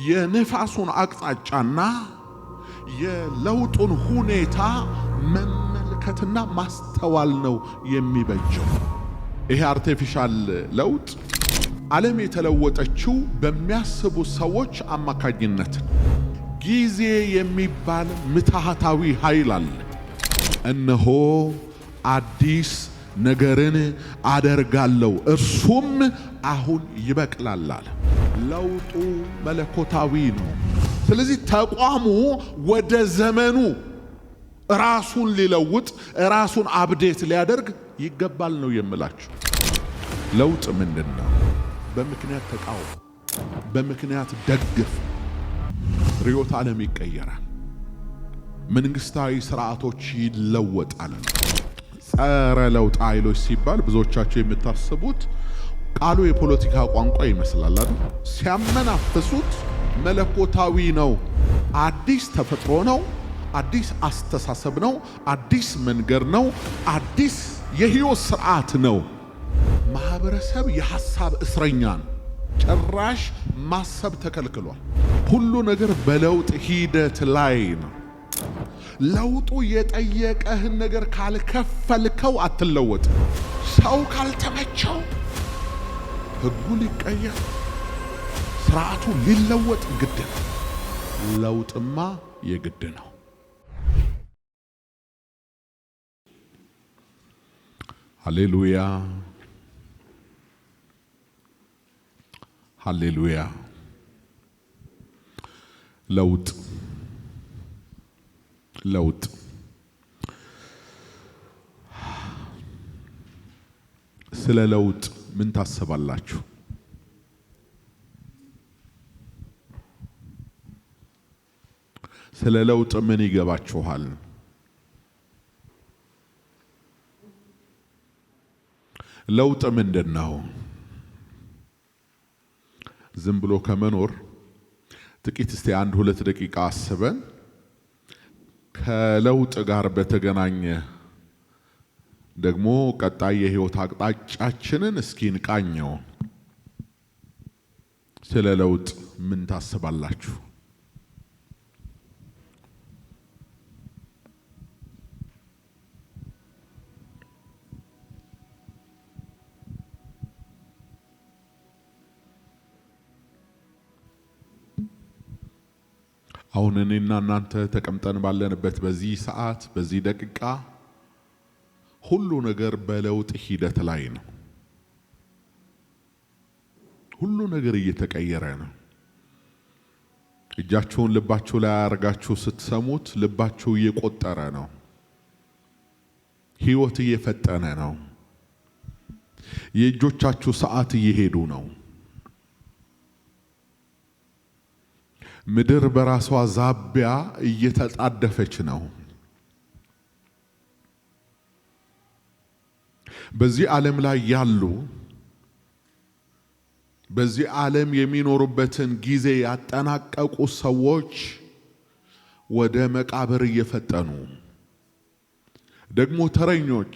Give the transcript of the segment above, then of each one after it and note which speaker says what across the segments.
Speaker 1: የነፋሱን አቅጣጫና የለውጡን ሁኔታ መመልከትና ማስተዋል ነው የሚበጀው። ይሄ አርቲፊሻል ለውጥ ዓለም የተለወጠችው በሚያስቡ ሰዎች አማካኝነት ጊዜ የሚባል ምትሃታዊ ኃይል አለ። እነሆ አዲስ ነገርን አደርጋለሁ እርሱም አሁን ይበቅላል አለ። ለውጡ መለኮታዊ ነው። ስለዚህ ተቋሙ ወደ ዘመኑ ራሱን ሊለውጥ ራሱን አፕዴት ሊያደርግ ይገባል ነው የምላችሁ። ለውጥ ምንድነው? በምክንያት ተቃውሞ፣ በምክንያት ደግፍ ርዕዮተ ዓለም ይቀየራል። መንግስታዊ ስርዓቶች ይለወጣል። ጸረ ለውጥ ኃይሎች ሲባል ብዙዎቻችሁ የምታስቡት ቃሉ የፖለቲካ ቋንቋ ይመስላል አይደል? ሲያመናፍሱት መለኮታዊ ነው። አዲስ ተፈጥሮ ነው። አዲስ አስተሳሰብ ነው። አዲስ መንገድ ነው። አዲስ የህይወት ስርዓት ነው። ማህበረሰብ የሐሳብ እስረኛ ነው። ጭራሽ ማሰብ ተከልክሏል። ሁሉ ነገር በለውጥ ሂደት ላይ ነው። ለውጡ የጠየቀህን ነገር ካልከፈልከው አትለወጥ። ሰው ካልተመቸው ህጉ ሊቀየር፣ ስርዓቱ ሊለወጥ ግድ ነው። ለውጥማ የግድ ነው። ሃሌሉያ ሃሌሉያ። ለውጥ ለውጥ ስለ ለውጥ ምን ታስባላችሁ? ስለ ለውጥ ምን ይገባችኋል? ለውጥ ምንድነው? ዝም ብሎ ከመኖር ጥቂት እስቲ 1-2 ደቂቃ አስበን ከለውጥ ጋር በተገናኘ ደግሞ ቀጣይ የህይወት አቅጣጫችንን እስኪ እንቃኘው። ስለ ለውጥ ምን ታስባላችሁ? አሁን እኔና እናንተ ተቀምጠን ባለንበት በዚህ ሰዓት በዚህ ደቂቃ ሁሉ ነገር በለውጥ ሂደት ላይ ነው። ሁሉ ነገር እየተቀየረ ነው። እጃችሁን ልባችሁ ላይ አርጋችሁ ስትሰሙት ልባችሁ እየቆጠረ ነው። ህይወት እየፈጠነ ነው። የእጆቻችሁ ሰዓት እየሄዱ ነው። ምድር በራሷ ዛቢያ እየተጣደፈች ነው። በዚህ ዓለም ላይ ያሉ በዚህ ዓለም የሚኖሩበትን ጊዜ ያጠናቀቁ ሰዎች ወደ መቃብር እየፈጠኑ ደግሞ ተረኞች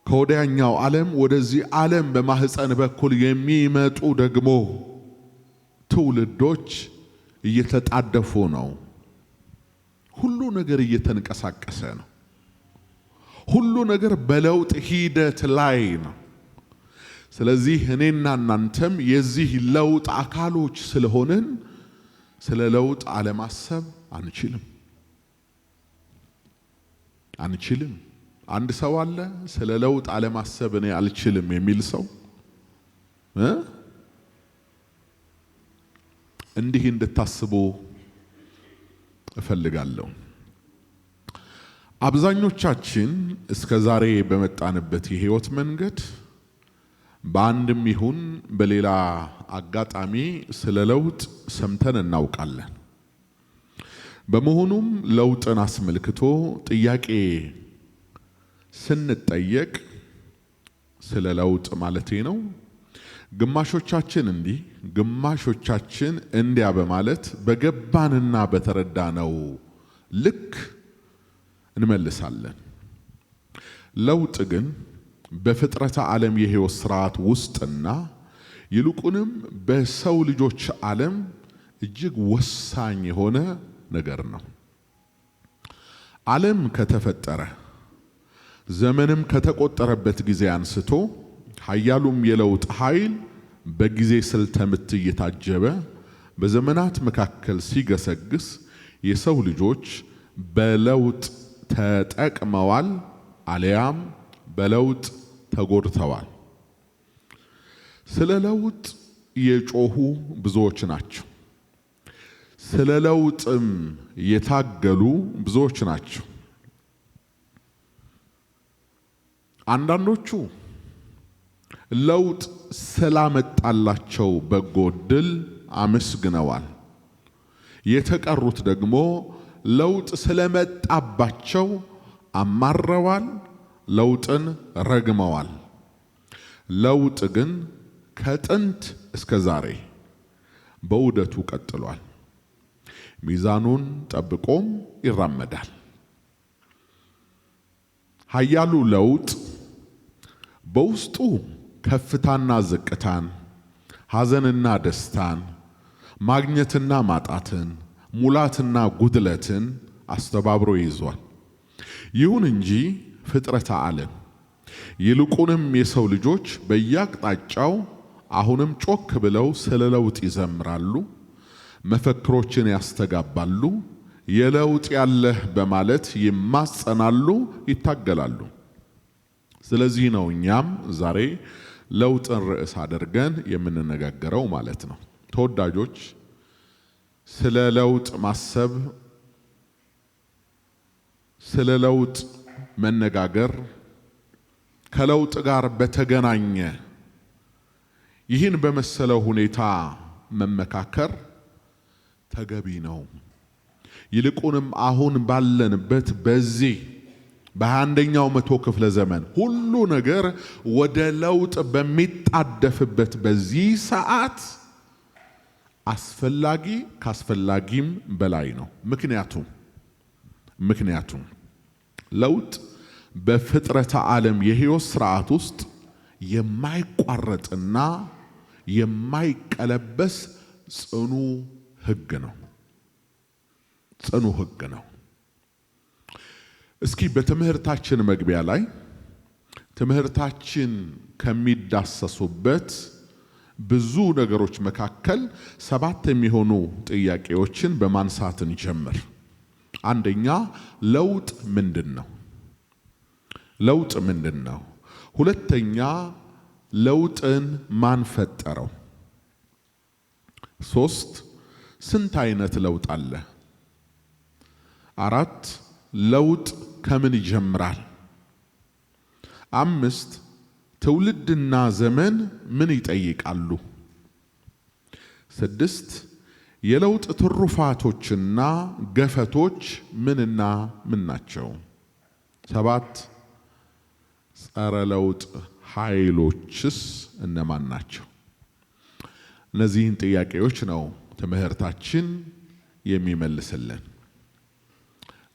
Speaker 1: ከወዲያኛው ዓለም ወደዚህ ዓለም በማህፀን በኩል የሚመጡ ደግሞ ትውልዶች እየተጣደፉ ነው። ሁሉ ነገር እየተንቀሳቀሰ ነው። ሁሉ ነገር በለውጥ ሂደት ላይ ነው። ስለዚህ እኔና እናንተም የዚህ ለውጥ አካሎች ስለሆንን ስለ ለውጥ አለማሰብ አንችልም። አንድ ሰው አለ ስለ ለውጥ አለማሰብ እኔ አልችልም የሚል ሰው እንዲህ እንድታስቡ እፈልጋለሁ። አብዛኞቻችን እስከ ዛሬ በመጣንበት የህይወት መንገድ በአንድም ይሁን በሌላ አጋጣሚ ስለ ለውጥ ሰምተን እናውቃለን። በመሆኑም ለውጥን አስመልክቶ ጥያቄ ስንጠየቅ ስለ ለውጥ ማለቴ ነው ግማሾቻችን እንዲህ ግማሾቻችን እንዲያ በማለት በገባንና በተረዳነው ልክ እንመልሳለን። ለውጥ ግን በፍጥረተ ዓለም የህይወት ስርዓት ውስጥና ይልቁንም በሰው ልጆች ዓለም እጅግ ወሳኝ የሆነ ነገር ነው። ዓለም ከተፈጠረ ዘመንም ከተቆጠረበት ጊዜ አንስቶ ኃያሉም የለውጥ ኃይል በጊዜ ስልተ ምት እየታጀበ በዘመናት መካከል ሲገሰግስ የሰው ልጆች በለውጥ ተጠቅመዋል አለያም በለውጥ ተጎድተዋል። ስለ ለውጥ የጮሁ ብዙዎች ናቸው። ስለ ለውጥም የታገሉ ብዙዎች ናቸው። አንዳንዶቹ ለውጥ ስላመጣላቸው በጎ ዕድል አመስግነዋል። የተቀሩት ደግሞ ለውጥ ስለመጣባቸው አማረዋል፣ ለውጥን ረግመዋል። ለውጥ ግን ከጥንት እስከ ዛሬ በዑደቱ ቀጥሏል። ሚዛኑን ጠብቆም ይራመዳል። ኃያሉ ለውጥ በውስጡ ከፍታና ዝቅታን፣ ሐዘንና ደስታን፣ ማግኘትና ማጣትን፣ ሙላትና ጉድለትን አስተባብሮ ይዟል። ይሁን እንጂ ፍጥረተ ዓለም ይልቁንም የሰው ልጆች በየአቅጣጫው አሁንም ጮክ ብለው ስለ ለውጥ ይዘምራሉ፣ መፈክሮችን ያስተጋባሉ፣ የለውጥ ያለህ በማለት ይማጸናሉ፣ ይታገላሉ። ስለዚህ ነው እኛም ዛሬ ለውጥን ርዕስ አድርገን የምንነጋገረው ማለት ነው። ተወዳጆች፣ ስለ ለውጥ ማሰብ፣ ስለ ለውጥ መነጋገር፣ ከለውጥ ጋር በተገናኘ ይህን በመሰለው ሁኔታ መመካከር ተገቢ ነው። ይልቁንም አሁን ባለንበት በዚህ በ21ኛው መቶ ክፍለ ዘመን ሁሉ ነገር ወደ ለውጥ በሚጣደፍበት በዚህ ሰዓት አስፈላጊ ካስፈላጊም በላይ ነው። ምክንያቱም ለውጥ በፍጥረተ ዓለም የሕይወት ስርዓት ውስጥ የማይቋረጥና የማይቀለበስ ጽኑ ሕግ ነው። እስኪ በትምህርታችን መግቢያ ላይ ትምህርታችን ከሚዳሰሱበት ብዙ ነገሮች መካከል 7 የሚሆኑ ጥያቄዎችን በማንሳት እንጀምር። አንደኛ፣ ለውጥ ምንድነው? ሁለተኛ፣ ለውጥን ማን ፈጠረው? 3 ስንት አይነት ለውጥ አለ? 4 ለውጥ ከምን ይጀምራል? 5 ትውልድና ዘመን ምን ይጠይቃሉ? 6 የለውጥ ትሩፋቶችና ገፈቶች ምንና ምን ናቸው? 7 ጸረ ለውጥ ኃይሎችስ እነማን ናቸው? እነዚህን ጥያቄዎች ነው ትምህርታችን የሚመልስልን።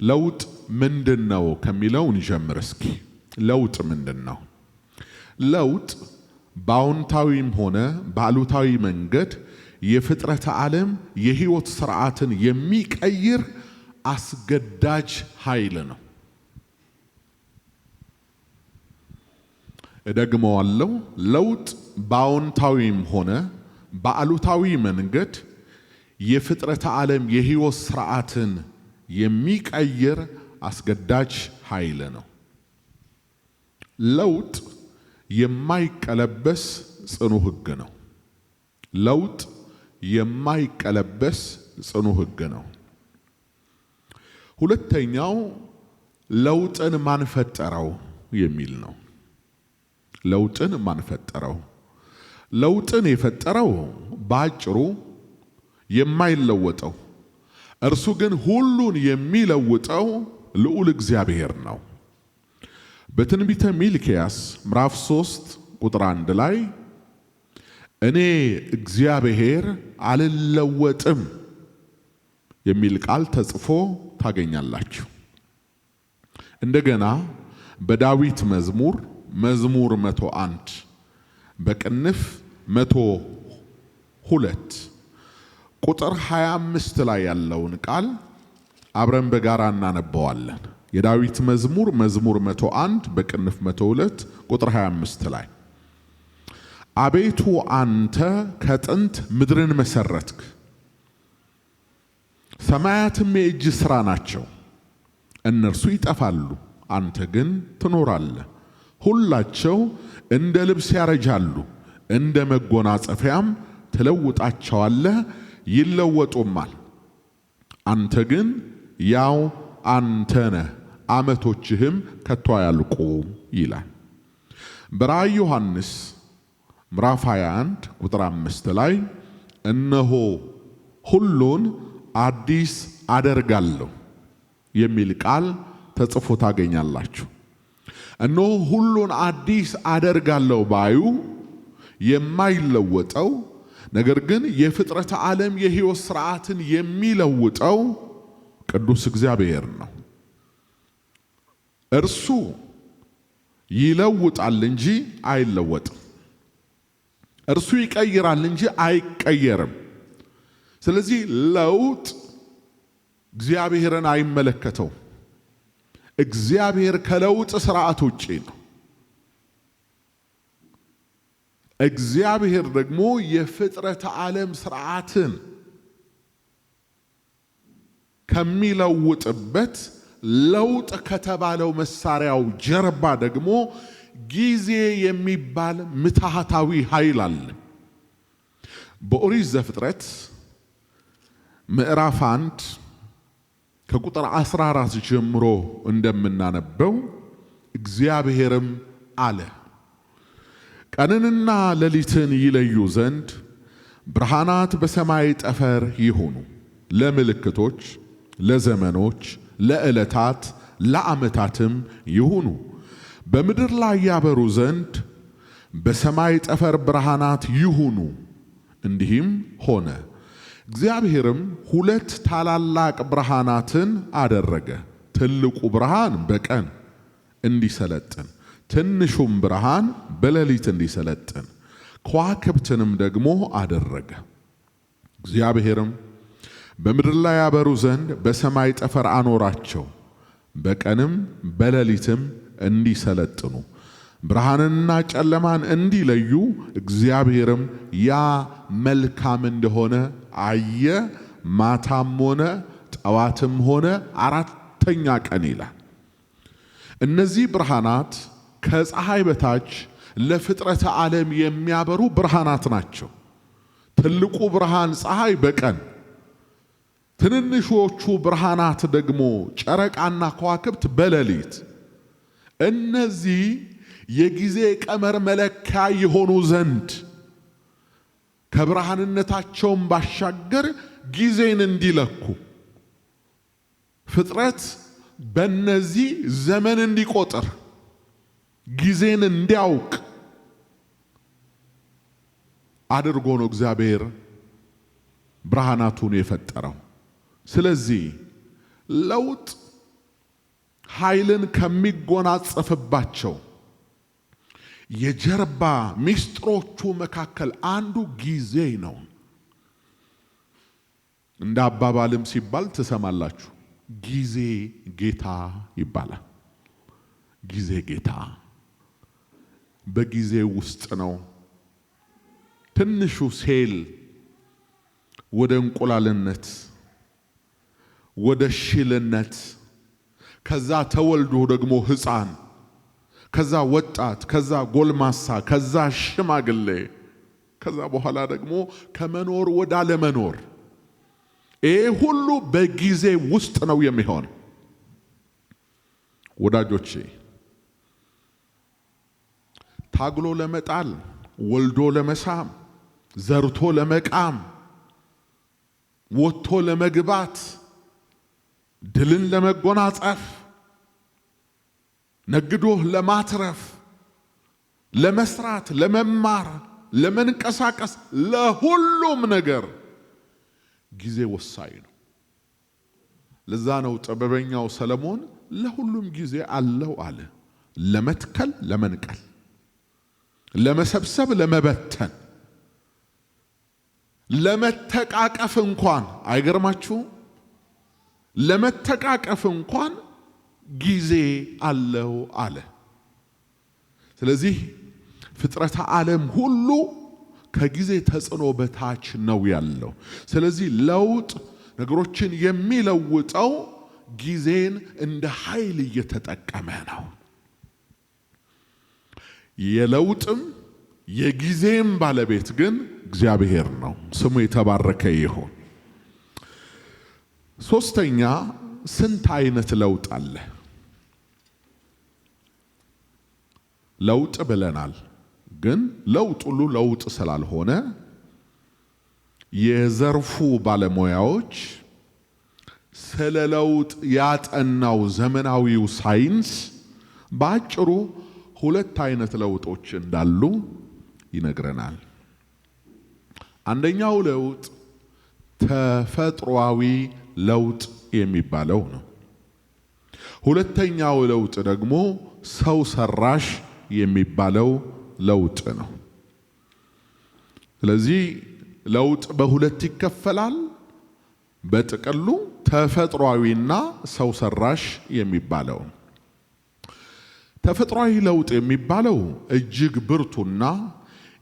Speaker 1: ለውጥ ምንድነው ከሚለው እንጀምር እስኪ። ለውጥ ምንድነው? ለውጥ በአዎንታዊም ሆነ በአሉታዊ መንገድ የፍጥረተ ዓለም የሕይወት ስርዓትን የሚቀይር አስገዳጅ ኃይል ነው። እደግመዋለሁ። ለውጥ በአዎንታዊም ሆነ በአሉታዊ መንገድ የፍጥረተ ዓለም የሕይወት ስርዓትን የሚቀይር አስገዳጅ ኃይል ነው። ለውጥ የማይቀለበስ ጽኑ ሕግ ነው። ሁለተኛው ለውጥን ማን ፈጠረው የሚል ነው። ለውጥን የፈጠረው በአጭሩ የማይለወጠው እርሱ ግን ሁሉን የሚለውጠው ልዑል እግዚአብሔር ነው። በትንቢተ ሚልክያስ ምዕራፍ 3 ቁጥር 1 ላይ እኔ እግዚአብሔር አልለወጥም የሚል ቃል ተጽፎ ታገኛላችሁ። እንደገና በዳዊት መዝሙር 101 በቅንፍ 102 ቁጥር 25 ላይ ያለውን ቃል አብረን በጋራ እናነበዋለን። የዳዊት መዝሙር 101 በቅንፍ 102 ቁጥር 25 ላይ አቤቱ አንተ ከጥንት ምድርን መሰረትክ፣ ሰማያትም የእጅ ሥራ ናቸው። እነርሱ ይጠፋሉ፣ አንተ ግን ትኖራለህ። ሁላቸው እንደ ልብስ ያረጃሉ፣ እንደ መጎናጸፊያም ትለውጣቸዋለህ፣ ይለወጡማል። አንተ ግን ያው አንተ ነህ፣ ዓመቶችህም ከቶ አያልቁም ይላል። በራእየ ዮሐንስ ምዕራፍ 21 ቁጥር 5 ላይ እነሆ ሁሉን አዲስ አደርጋለሁ የሚል ቃል ተጽፎ ታገኛላችሁ። እነሆ ሁሉን አዲስ አደርጋለሁ ባዩ የማይለወጠው ነገር ግን የፍጥረት ዓለም የሕይወት ሥርዓትን የሚለውጠው ቅዱስ እግዚአብሔር ነው። እርሱ ይለውጣል እንጂ አይለወጥም። እርሱ ይቀይራል እንጂ አይቀየርም። ስለዚህ ለውጥ እግዚአብሔርን አይመለከተው። እግዚአብሔር ከለውጥ ሥርዓት ውጪ ነው። እግዚአብሔር ደግሞ የፍጥረት ዓለም ሥርዓትን ከሚለውጥበት ለውጥ ከተባለው መሳሪያው ጀርባ ደግሞ ጊዜ የሚባል ምትሃታዊ ኃይል አለ። በኦሪት ዘፍጥረት ምዕራፍ 1 ከቁጥር 14 ጀምሮ እንደምናነበው እግዚአብሔርም አለ ቀንንና ሌሊትን ይለዩ ዘንድ ብርሃናት በሰማይ ጠፈር ይሁኑ፣ ለምልክቶች፣ ለዘመኖች፣ ለዕለታት፣ ለዓመታትም ይሁኑ፣ በምድር ላይ ያበሩ ዘንድ በሰማይ ጠፈር ብርሃናት ይሁኑ። እንዲህም ሆነ። እግዚአብሔርም ሁለት ታላላቅ ብርሃናትን አደረገ፣ ትልቁ ብርሃን በቀን እንዲሰለጥን፣ ትንሹም ብርሃን በሌሊት እንዲሰለጥን፣ ከዋክብትንም ደግሞ አደረገ። እግዚአብሔርም በምድር ላይ ያበሩ ዘንድ በሰማይ ጠፈር አኖራቸው፣ በቀንም በሌሊትም እንዲሰለጥኑ፣ ብርሃንንና ጨለማን እንዲለዩ። እግዚአብሔርም ያ መልካም እንደሆነ አየ። ማታም ሆነ ጠዋትም ሆነ አራተኛ ቀን ይላል። እነዚህ ብርሃናት ከፀሐይ በታች ለፍጥረተ ዓለም የሚያበሩ ብርሃናት ናቸው። ትልቁ ብርሃን ፀሐይ በቀን፣ ትንንሾቹ ብርሃናት ደግሞ ጨረቃና ከዋክብት በሌሊት። እነዚህ የጊዜ ቀመር መለኪያ የሆኑ ዘንድ ከብርሃንነታቸውም ባሻገር ጊዜን እንዲለኩ ፍጥረት በእነዚህ ዘመን እንዲቆጥር ጊዜን እንዲያውቅ አድርጎ ነው እግዚአብሔር ብርሃናቱን የፈጠረው። ስለዚህ ለውጥ ኃይልን ከሚጎናጸፍባቸው የጀርባ ሚስጥሮቹ መካከል አንዱ ጊዜ ነው። እንደ አባባልም ሲባል ትሰማላችሁ፣ ጊዜ ጌታ ይባላል። ጊዜ ጌታ በጊዜ ውስጥ ነው ትንሹ ሴል ወደ እንቁላልነት፣ ወደ ሽልነት፣ ከዛ ተወልዶ ደግሞ ሕፃን፣ ከዛ ወጣት፣ ከዛ ጎልማሳ፣ ከዛ ሽማግሌ፣ ከዛ በኋላ ደግሞ ከመኖር ወደ አለመኖር። ይሄ ሁሉ በጊዜ ውስጥ ነው የሚሆን። ወዳጆቼ ታግሎ ለመጣል፣ ወልዶ ለመሳም፣ ዘርቶ ለመቃም፣ ወጥቶ ለመግባት፣ ድልን ለመጎናጸፍ፣ ነግዶ ለማትረፍ፣ ለመስራት፣ ለመማር፣ ለመንቀሳቀስ፣ ለሁሉም ነገር ጊዜ ወሳኝ ነው። ለዛ ነው ጥበበኛው ሰለሞን ለሁሉም ጊዜ አለው አለ። ለመትከል፣ ለመንቀል፣ ለመሰብሰብ፣ ለመበተን፣ ለመተቃቀፍ እንኳን አይገርማችሁ? ለመተቃቀፍ እንኳን ጊዜ አለው አለ። ስለዚህ ፍጥረተ ዓለም ሁሉ ከጊዜ ተጽዕኖ በታች ነው ያለው። ስለዚህ ለውጥ ነገሮችን የሚለውጠው ጊዜን እንደ ኃይል እየተጠቀመ ነው። የለውጥም የጊዜም ባለቤት ግን እግዚአብሔር ነው። ስሙ የተባረከ ይሁን። ሶስተኛ ስንት አይነት ለውጥ አለ? ለውጥ ብለናል። ግን ለውጥ ሁሉ ለውጥ ስላልሆነ የዘርፉ ባለሙያዎች ስለ ለውጥ ያጠናው ዘመናዊው ሳይንስ በአጭሩ ሁለት አይነት ለውጦች እንዳሉ ይነግረናል። አንደኛው ለውጥ ተፈጥሯዊ ለውጥ የሚባለው ነው። ሁለተኛው ለውጥ ደግሞ ሰው ሰራሽ የሚባለው ለውጥ ነው። ስለዚህ ለውጥ በሁለት ይከፈላል። በጥቅሉ ተፈጥሯዊና ሰው ሰራሽ የሚባለው። ተፈጥሯዊ ለውጥ የሚባለው እጅግ ብርቱና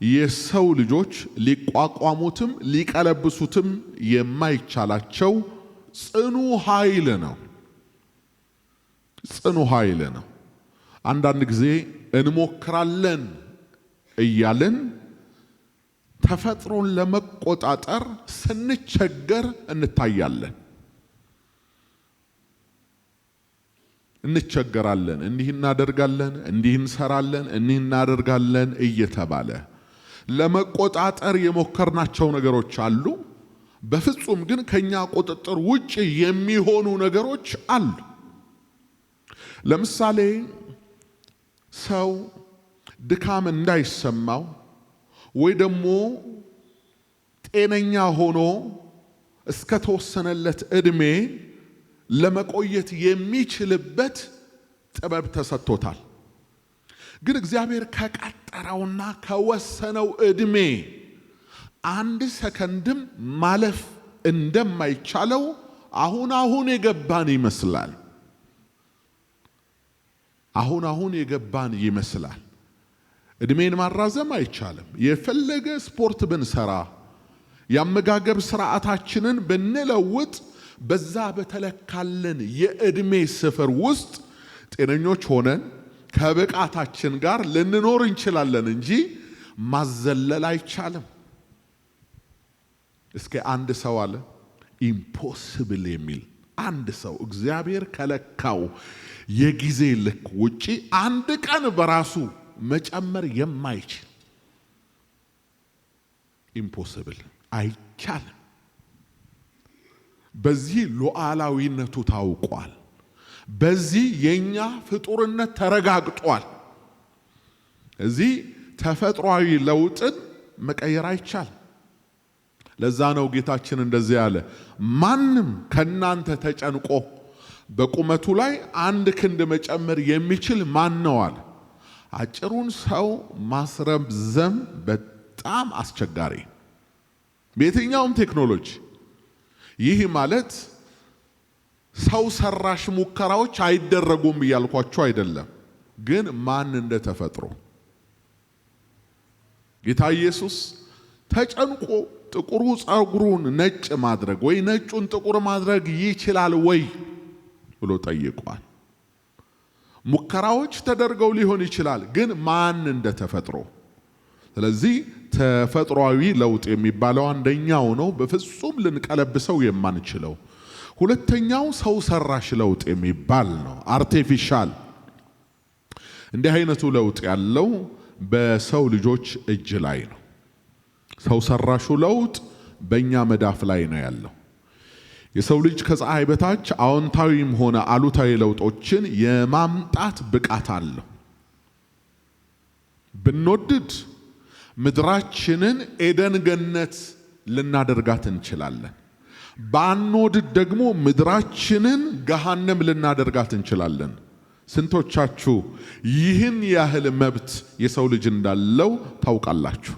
Speaker 1: የሰው ልጆች ሊቋቋሙትም ሊቀለብሱትም የማይቻላቸው ጽኑ ኃይል ነው። ጽኑ ኃይል ነው። አንዳንድ ጊዜ እንሞክራለን እያልን ተፈጥሮን ለመቆጣጠር ስንቸገር እንታያለን። እንቸገራለን። እንዲህ እናደርጋለን፣ እንዲህ እንሰራለን፣ እንዲህ እናደርጋለን እየተባለ ለመቆጣጠር የሞከርናቸው ነገሮች አሉ። በፍጹም ግን ከኛ ቁጥጥር ውጭ የሚሆኑ ነገሮች አሉ። ለምሳሌ ሰው ድካም እንዳይሰማው ወይ ደግሞ ጤነኛ ሆኖ እስከ ተወሰነለት ዕድሜ ለመቆየት የሚችልበት ጥበብ ተሰጥቶታል። ግን እግዚአብሔር ከቀጠረውና ከወሰነው ዕድሜ አንድ ሰከንድም ማለፍ እንደማይቻለው አሁን የገባን ይመስላል። አሁን የገባን ይመስላል። ዕድሜን ማራዘም አይቻልም። የፈለገ ስፖርት ብንሰራ፣ የአመጋገብ ስርዓታችንን ብንለውጥ በዛ በተለካለን የዕድሜ ስፍር ውስጥ ጤነኞች ሆነን ከብቃታችን ጋር ልንኖር እንችላለን እንጂ ማዘለል አይቻልም። እስከ አንድ ሰው አለ ኢምፖሲብል የሚል አንድ ሰው እግዚአብሔር ከለካው የጊዜ ልክ ውጪ አንድ ቀን በራሱ መጨመር የማይችል ኢምፖሲብል አይቻልም። በዚህ ሉዓላዊነቱ ታውቋል። በዚህ የኛ ፍጡርነት ተረጋግጧል። እዚህ ተፈጥሯዊ ለውጥን መቀየር አይቻልም። ለዛ ነው ጌታችን እንደዚህ ያለ፣ ማንም ከናንተ ተጨንቆ በቁመቱ ላይ አንድ ክንድ መጨመር የሚችል ማን ነው አለ። አጭሩን ሰው ማስረዘም በጣም አስቸጋሪ በየትኛውም ቴክኖሎጂ። ይህ ማለት ሰው ሰራሽ ሙከራዎች አይደረጉም እያልኳቸው አይደለም። ግን ማን እንደ ተፈጥሮ ጌታ ኢየሱስ ተጨንቆ ጥቁሩ ጸጉሩን ነጭ ማድረግ ወይ ነጩን ጥቁር ማድረግ ይችላል ወይ ብሎ ጠይቋል። ሙከራዎች ተደርገው ሊሆን ይችላል፣ ግን ማን እንደ ተፈጥሮ። ስለዚህ ተፈጥሯዊ ለውጥ የሚባለው አንደኛው ነው፣ በፍጹም ልንቀለብሰው የማንችለው። ሁለተኛው ሰው ሰራሽ ለውጥ የሚባል ነው፣ አርቲፊሻል። እንዲህ አይነቱ ለውጥ ያለው በሰው ልጆች እጅ ላይ ነው። ሰው ሰራሹ ለውጥ በእኛ መዳፍ ላይ ነው ያለው። የሰው ልጅ ከፀሐይ በታች አዎንታዊም ሆነ አሉታዊ ለውጦችን የማምጣት ብቃት አለው። ብንወድድ ምድራችንን ኤደን ገነት ልናደርጋት እንችላለን። ባንወድድ ደግሞ ምድራችንን ገሃነም ልናደርጋት እንችላለን። ስንቶቻችሁ ይህን ያህል መብት የሰው ልጅ እንዳለው ታውቃላችሁ?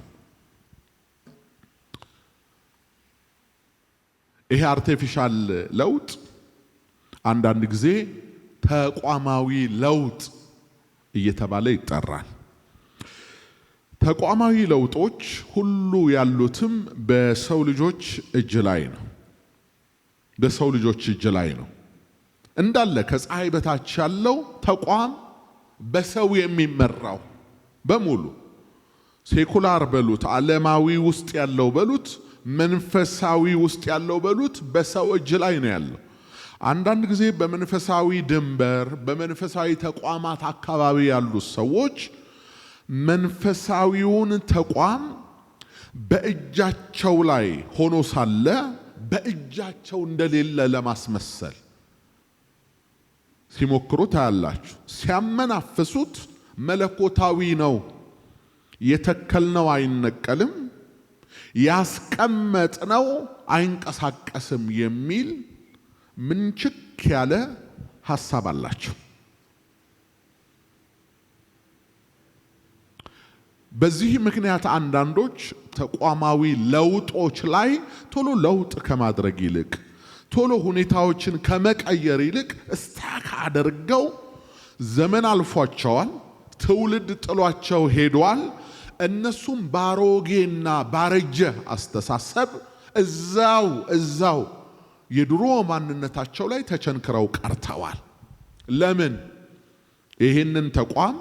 Speaker 1: ይሄ አርቲፊሻል ለውጥ አንዳንድ ጊዜ ተቋማዊ ለውጥ እየተባለ ይጠራል። ተቋማዊ ለውጦች ሁሉ ያሉትም በሰው ልጆች እጅ ላይ ነው። በሰው ልጆች እጅ ላይ ነው። እንዳለ ከፀሐይ በታች ያለው ተቋም በሰው የሚመራው በሙሉ ሴኩላር በሉት፣ ዓለማዊ ውስጥ ያለው በሉት፣ መንፈሳዊ ውስጥ ያለው በሉት በሰው እጅ ላይ ነው ያለው። አንዳንድ ጊዜ በመንፈሳዊ ድንበር በመንፈሳዊ ተቋማት አካባቢ ያሉ ሰዎች መንፈሳዊውን ተቋም በእጃቸው ላይ ሆኖ ሳለ በእጃቸው እንደሌለ ለማስመሰል ሲሞክሩ ታያላችሁ። ሲያመናፍሱት መለኮታዊ ነው፣ የተከልነው አይነቀልም፣ ያስቀመጥነው አይንቀሳቀስም የሚል ምንችክ ያለ ሐሳብ አላቸው። በዚህ ምክንያት አንዳንዶች ተቋማዊ ለውጦች ላይ ቶሎ ለውጥ ከማድረግ ይልቅ ቶሎ ሁኔታዎችን ከመቀየር ይልቅ እስታክ አድርገው ዘመን አልፏቸዋል፣ ትውልድ ጥሏቸው ሄዷል። እነሱም ባሮጌና ባረጀ አስተሳሰብ እዛው የድሮ ማንነታቸው ላይ ተቸንክረው ቀርተዋል። ለምን? ይህንን ተቋም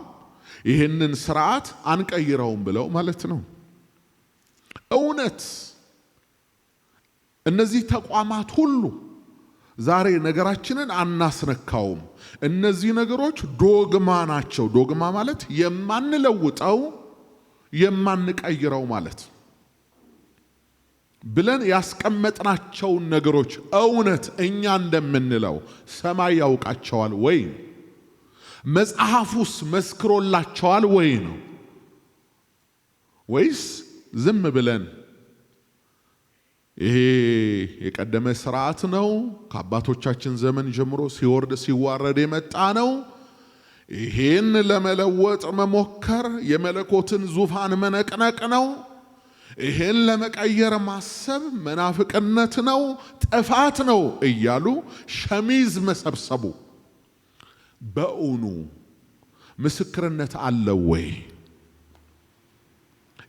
Speaker 1: ይህንን ስርዓት አንቀይረውም ብለው ማለት ነው። እውነት እነዚህ ተቋማት ሁሉ ዛሬ ነገራችንን አናስነካውም። እነዚህ ነገሮች ዶግማ ናቸው። ዶግማ ማለት የማንለውጠው የማንቀይረው ማለት ብለን ያስቀመጥናቸውን ነገሮች እውነት እኛ እንደምንለው ሰማይ ያውቃቸዋል ወይ? መጽሐፉስ መስክሮላቸዋል ወይ ነው? ወይስ ዝም ብለን ይሄ የቀደመ ስርዓት ነው፣ ከአባቶቻችን ዘመን ጀምሮ ሲወርድ ሲዋረድ የመጣ ነው፣ ይሄን ለመለወጥ መሞከር የመለኮትን ዙፋን መነቅነቅ ነው፣ ይሄን ለመቀየር ማሰብ መናፍቅነት ነው፣ ጥፋት ነው እያሉ ሸሚዝ መሰብሰቡ በእውኑ ምስክርነት አለው ወይ?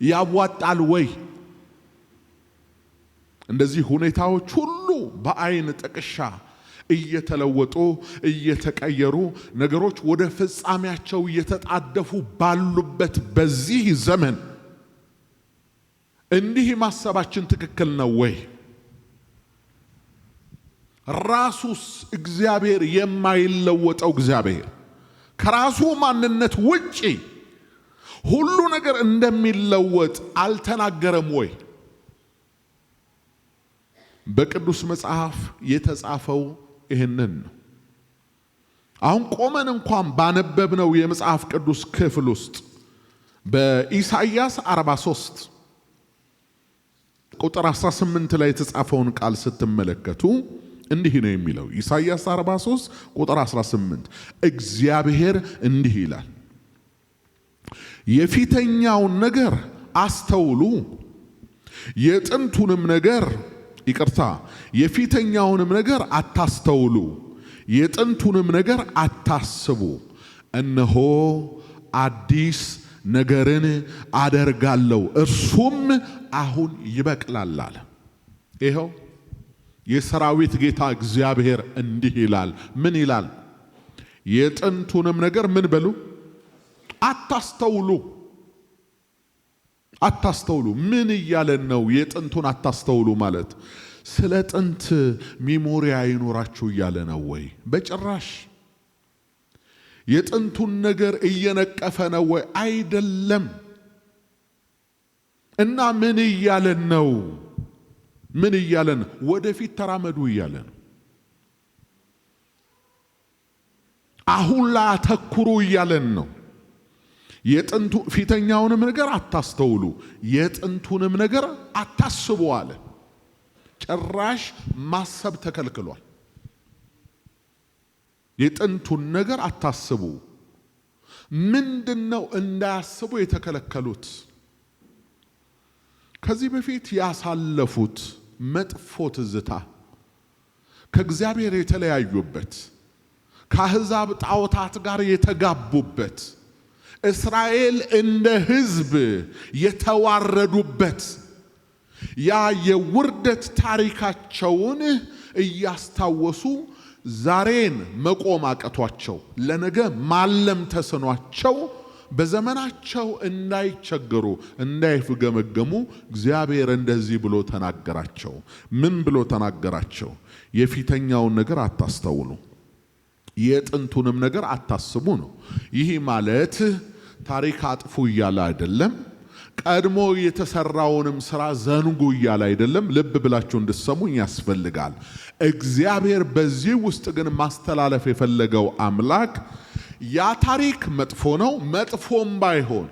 Speaker 1: ያዋጣል ወይ? እንደዚህ ሁኔታዎች ሁሉ በአይን ጥቅሻ እየተለወጡ እየተቀየሩ ነገሮች ወደ ፍጻሜያቸው እየተጣደፉ ባሉበት በዚህ ዘመን እንዲህ ማሰባችን ትክክል ነው ወይ? ራሱስ እግዚአብሔር የማይለወጠው እግዚአብሔር ከራሱ ማንነት ውጪ ሁሉ ነገር እንደሚለወጥ አልተናገረም ወይ? በቅዱስ መጽሐፍ የተጻፈው ይህንን ነው። አሁን ቆመን እንኳን ባነበብነው የመጽሐፍ ቅዱስ ክፍል ውስጥ በኢሳይያስ 43 ቁጥር 18 ላይ የተጻፈውን ቃል ስትመለከቱ እንዲህ ነው የሚለው። ኢሳይያስ 43 ቁጥር 18 እግዚአብሔር እንዲህ ይላል፣ የፊተኛውን ነገር አስተውሉ፣ የጥንቱንም ነገር የፊተኛውንም ነገር አታስተውሉ፣ የጥንቱንም ነገር አታስቡ። እነሆ አዲስ ነገርን አደርጋለሁ፣ እርሱም አሁን ይበቅላል አለ። ይኸው የሰራዊት ጌታ እግዚአብሔር እንዲህ ይላል። ምን ይላል? የጥንቱንም ነገር ምን በሉ? አታስተውሉ። አታስተውሉ። ምን እያለን ነው? የጥንቱን አታስተውሉ ማለት ስለ ጥንት ሚሞሪ አይኖራችሁ እያለ ነው ወይ? በጭራሽ። የጥንቱን ነገር እየነቀፈ ነው ወይ? አይደለም። እና ምን እያለን ነው? ምን እያለን? ወደፊት ተራመዱ እያለ ነው። አሁን ላይ አተኩሩ እያለን ነው። የጥንቱ ፊተኛውንም ነገር አታስተውሉ፣ የጥንቱንም ነገር አታስቡ አለ። ጭራሽ ማሰብ ተከልክሏል። የጥንቱን ነገር አታስቡ። ምንድነው እንዳያስቡ የተከለከሉት? ከዚህ በፊት ያሳለፉት መጥፎ ትዝታ፣ ከእግዚአብሔር የተለያዩበት ከአሕዛብ ጣዖታት ጋር የተጋቡበት እስራኤል እንደ ሕዝብ የተዋረዱበት ያ የውርደት ታሪካቸውን እያስታወሱ ዛሬን መቆም አቅቷቸው ለነገ ማለም ተስኗቸው በዘመናቸው እንዳይቸገሩ እንዳይፍገመገሙ እግዚአብሔር እንደዚህ ብሎ ተናገራቸው። ምን ብሎ ተናገራቸው? የፊተኛውን ነገር አታስተውሉ፣ የጥንቱንም ነገር አታስቡ ነው። ይህ ማለት ታሪክ አጥፉ እያለ አይደለም። ቀድሞ የተሰራውንም ስራ ዘንጉ እያለ አይደለም። ልብ ብላችሁ እንድትሰሙኝ ያስፈልጋል። እግዚአብሔር በዚህ ውስጥ ግን ማስተላለፍ የፈለገው አምላክ ያ ታሪክ መጥፎ ነው፣ መጥፎም ባይሆን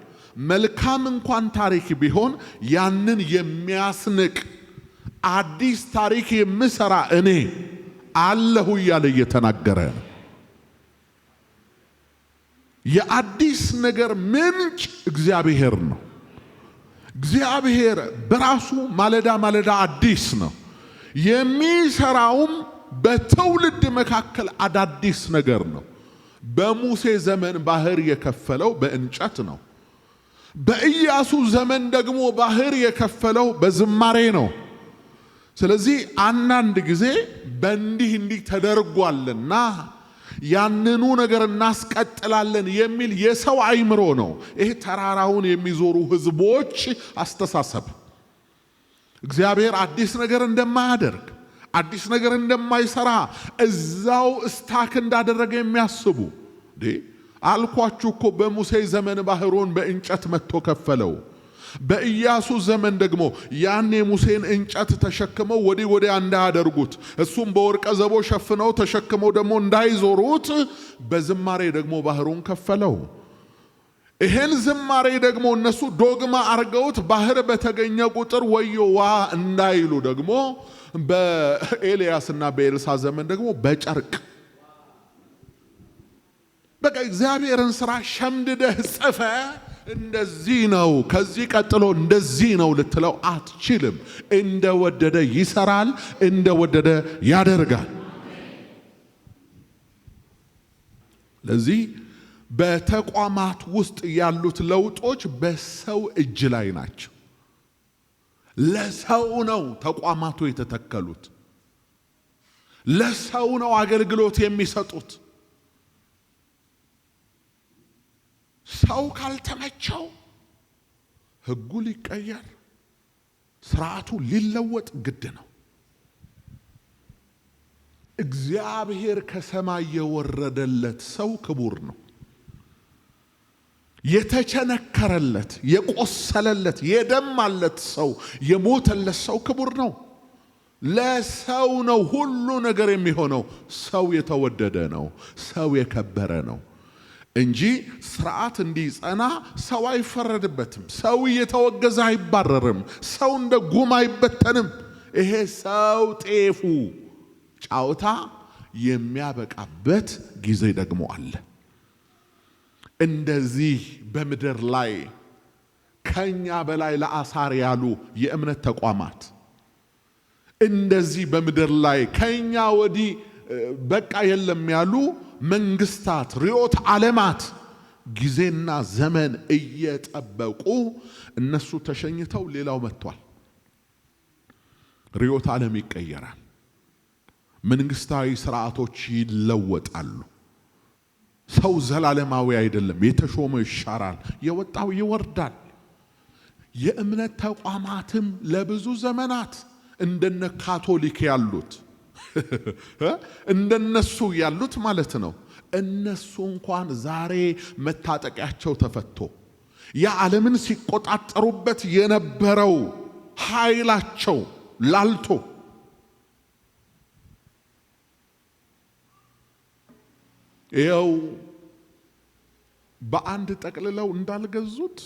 Speaker 1: መልካም እንኳን ታሪክ ቢሆን ያንን የሚያስንቅ አዲስ ታሪክ የምሰራ እኔ አለሁ እያለ እየተናገረ ነው። የአዲስ ነገር ምንጭ እግዚአብሔር ነው። እግዚአብሔር በራሱ ማለዳ ማለዳ አዲስ ነው። የሚሰራውም በትውልድ መካከል አዳዲስ ነገር ነው። በሙሴ ዘመን ባህር የከፈለው በእንጨት ነው። በኢያሱ ዘመን ደግሞ ባህር የከፈለው በዝማሬ ነው። ስለዚህ አንዳንድ ጊዜ በእንዲህ ተደርጓልና ያንኑ ነገር እናስቀጥላለን የሚል የሰው አይምሮ ነው። ይሄ ተራራውን የሚዞሩ ህዝቦች አስተሳሰብ። እግዚአብሔር አዲስ ነገር እንደማያደርግ አዲስ ነገር እንደማይሰራ እዛው ስታክ እንዳደረገ የሚያስቡ አልኳችሁ እኮ በሙሴ ዘመን ባህሩን በእንጨት መጥቶ ከፈለው። በኢያሱ ዘመን ደግሞ ያን የሙሴን እንጨት ተሸክመው ወዲያ እንዳያደርጉት እሱም በወርቀ ዘቦ ሸፍነው ተሸክመው ደግሞ እንዳይዞሩት በዝማሬ ደግሞ ባህሩን ከፈለው። ይሄን ዝማሬ ደግሞ እነሱ ዶግማ አርገውት ባህር በተገኘ ቁጥር ወዮዋ እንዳይሉ ደግሞ በኤልያስና በኤልሳ ዘመን ደግሞ በጨርቅ በቃ እግዚአብሔርን ስራ ሸምድደህ ጽፈ እንደዚህ ነው ከዚህ ቀጥሎ እንደዚህ ነው ልትለው አትችልም። እንደወደደ ይሰራል፣ እንደወደደ ያደርጋል። ለዚህ በተቋማት ውስጥ ያሉት ለውጦች በሰው እጅ ላይ ናቸው። ለሰው ነው ተቋማቱ የተተከሉት። ለሰው ነው አገልግሎት የሚሰጡት። ሰው ካልተመቸው ሕጉ ሊቀየር ስርዓቱ ሊለወጥ ግድ ነው። እግዚአብሔር ከሰማይ የወረደለት ሰው ክቡር ነው። የተቸነከረለት የቆሰለለት የደማለት ሰው የሞተለት ሰው ክቡር ነው። ለሰው ነው ሁሉ ነገር የሚሆነው። ሰው የተወደደ ነው፣ ሰው የከበረ ነው እንጂ ስርዓት እንዲጸና ሰው አይፈረድበትም። ሰው እየተወገዘ አይባረርም። ሰው እንደ ጉም አይበተንም። ይሄ ሰው ጤፉ ጫውታ የሚያበቃበት ጊዜ ደግሞ አለ። እንደዚህ በምድር ላይ ከኛ በላይ ለአሳር ያሉ የእምነት ተቋማት እንደዚህ በምድር ላይ ከኛ ወዲህ በቃ የለም ያሉ መንግስታት ርዕዮተ ዓለማት ጊዜና ዘመን እየጠበቁ እነሱ ተሸኝተው ሌላው መጥቷል። ርዕዮተ ዓለም ይቀየራል። መንግስታዊ ስርዓቶች ይለወጣሉ። ሰው ዘላለማዊ አይደለም። የተሾመ ይሻራል፣ የወጣው ይወርዳል። የእምነት ተቋማትም ለብዙ ዘመናት እንደነ ካቶሊክ ያሉት እንደነሱ ያሉት ማለት ነው። እነሱ እንኳን ዛሬ መታጠቂያቸው ተፈቶ የዓለምን ሲቆጣጠሩበት የነበረው ኃይላቸው ላልቶ ይኸው በአንድ ጠቅልለው እንዳልገዙት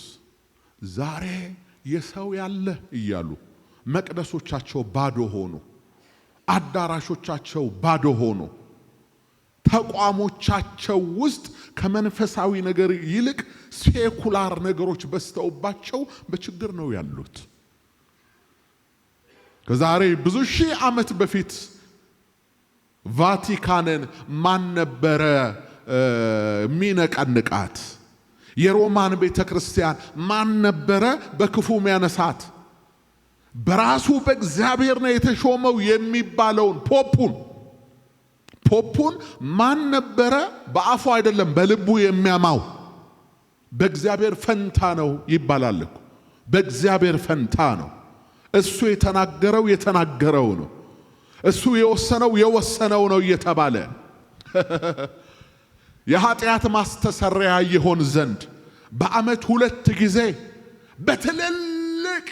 Speaker 1: ዛሬ የሰው ያለ እያሉ መቅደሶቻቸው ባዶ ሆኑ፣ አዳራሾቻቸው ባዶ ሆኑ። ተቋሞቻቸው ውስጥ ከመንፈሳዊ ነገር ይልቅ ሴኩላር ነገሮች በስተውባቸው በችግር ነው ያሉት። ከዛሬ ብዙ ሺህ ዓመት በፊት ቫቲካንን ማን ነበረ ሚነቀንቃት? የሮማን ቤተክርስቲያን ማን ነበረ በክፉ ሚያነሳት? በራሱ በእግዚአብሔር ነው የተሾመው የሚባለውን ፖፑን ማን ነበረ በአፉ አይደለም በልቡ የሚያማው? በእግዚአብሔር ፈንታ ነው ይባላል እኮ። በእግዚአብሔር ፈንታ ነው። እሱ የተናገረው ነው። እሱ የወሰነው ነው እየተባለ የኃጢአት ማስተሰሪያ ይሆን ዘንድ በዓመት 2 ጊዜ በትልልቅ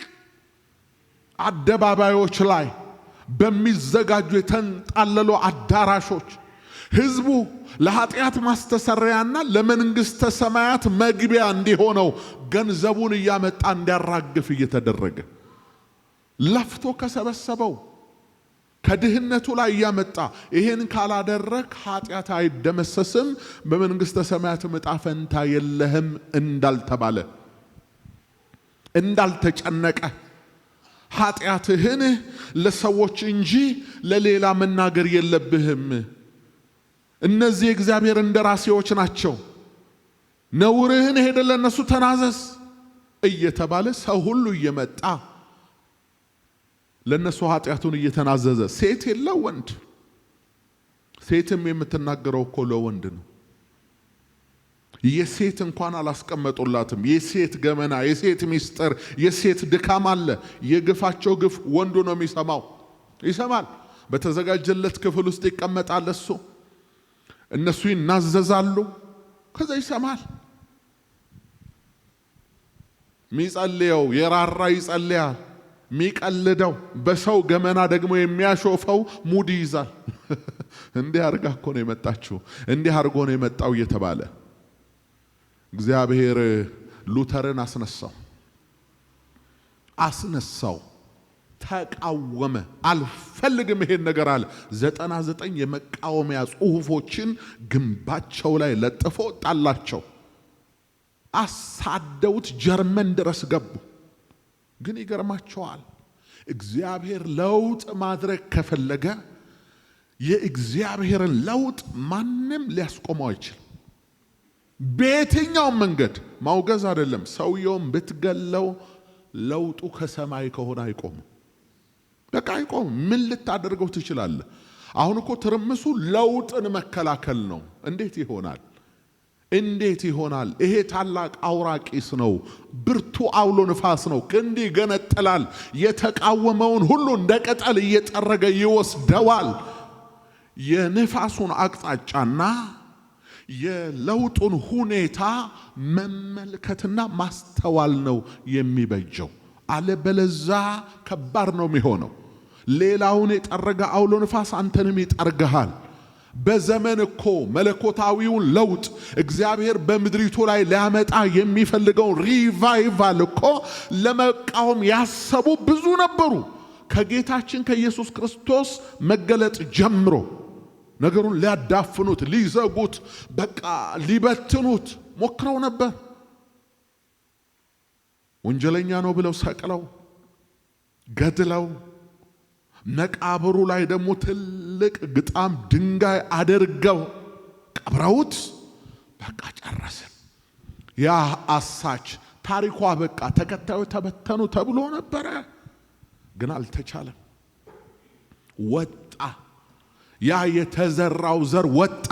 Speaker 1: አደባባዮች ላይ በሚዘጋጁ የተንጣለሉ አዳራሾች ሕዝቡ ለኃጢአት ማስተሰሪያና ለመንግሥተ ሰማያት መግቢያ እንዲሆነው ገንዘቡን እያመጣ እንዲያራግፍ እየተደረገ ለፍቶ ከሰበሰበው ከድህነቱ ላይ እያመጣ ይሄን ካላደረክ ኃጢአት አይደመሰስም፣ በመንግሥተ ሰማያት ዕጣ ፈንታ የለህም እንዳልተባለ እንዳልተጨነቀ ኃጢአትህን ለሰዎች እንጂ ለሌላ መናገር የለብህም። እነዚህ እግዚአብሔር እንደራሴዎች ናቸው፣ ነውርህን ሄደህ ለነሱ ተናዘዝ እየተባለ ሰው ሁሉ እየመጣ ለነሱ ኃጢአቱን እየተናዘዘ ሴት የለ ወንድ፣ ሴትም የምትናገረው እኮ ለወንድ ነው። የሴት እንኳን አላስቀመጡላትም። የሴት ገመና፣ የሴት ሚስጥር፣ የሴት ድካም አለ። የግፋቸው ግፍ ወንዱ ነው ይሰማል። በተዘጋጀለት ክፍል ውስጥ ይቀመጣል እሱ። እነሱ ይናዘዛሉ፣ ከዛ ይሰማል። ሚጸልየው የራራ ይጸልያል። ሚቀልደው በሰው ገመና ደግሞ የሚያሾፈው ሙድ ይዛል። እንዲህ አርጋ እኮ ነው የመጣችው፣ እንዲህ አርጎ ነው የመጣው እየተባለ እግዚአብሔር ሉተርን አስነሳው፣ ተቃወመ። አልፈልግም ይሄን ነገር አለ። 99 የመቃወሚያ ጽሑፎችን ግንባቸው ላይ ለጥፎ ጣላቸው። አሳደውት ጀርመን ድረስ ገቡ። ግን ይገርማቸዋል። እግዚአብሔር ለውጥ ማድረግ ከፈለገ የእግዚአብሔርን ለውጥ ማንም ሊያስቆመው አይችልም። በየትኛውም መንገድ ማውገዝ አይደለም። ሰውየውም ብትገለው ለውጡ ከሰማይ ከሆነ አይቆምም። በቃ አይቆምም። ምን ልታደርገው ትችላለህ? አሁን እኮ ትርምሱ ለውጥን መከላከል ነው። እንዴት ይሆናል? ይሄ ታላቅ አውራቂስ ነው። ብርቱ አውሎ ንፋስ ነው። ክንድ ይገነጥላል። የተቃወመውን ሁሉ እንደ ቅጠል እየጠረገ ይወስደዋል። የንፋሱን አቅጣጫና የለውጡን ሁኔታ መመልከትና ማስተዋል ነው የሚበጀው። አለበለዛ ከባድ ነው የሚሆነው። ሌላውን የጠረገ አውሎ ንፋስ አንተንም ይጠርግሃል። በዘመን እኮ መለኮታዊውን ለውጥ እግዚአብሔር በምድሪቱ ላይ ሊያመጣ የሚፈልገውን ሪቫይቫል እኮ ለመቃወም ያሰቡ ብዙ ነበሩ። ከጌታችን ከኢየሱስ ክርስቶስ መገለጥ ጀምሮ ነገሩን ሊያዳፍኑት፣ ሊዘጉት፣ በቃ ሊበትኑት ሞክረው ነበር። ወንጀለኛ ነው ብለው ሰቅለው ገድለው መቃብሩ ላይ ደግሞ ትልቅ ግጣም ድንጋይ አድርገው ቀብረውት በቃ ጨረስን። ያ አሳች ታሪኳ በቃ ተከታዩ ተበተኑ ተብሎ ነበረ። ግን አልተቻለም። ወጣ። ያ የተዘራው ዘር ወጣ።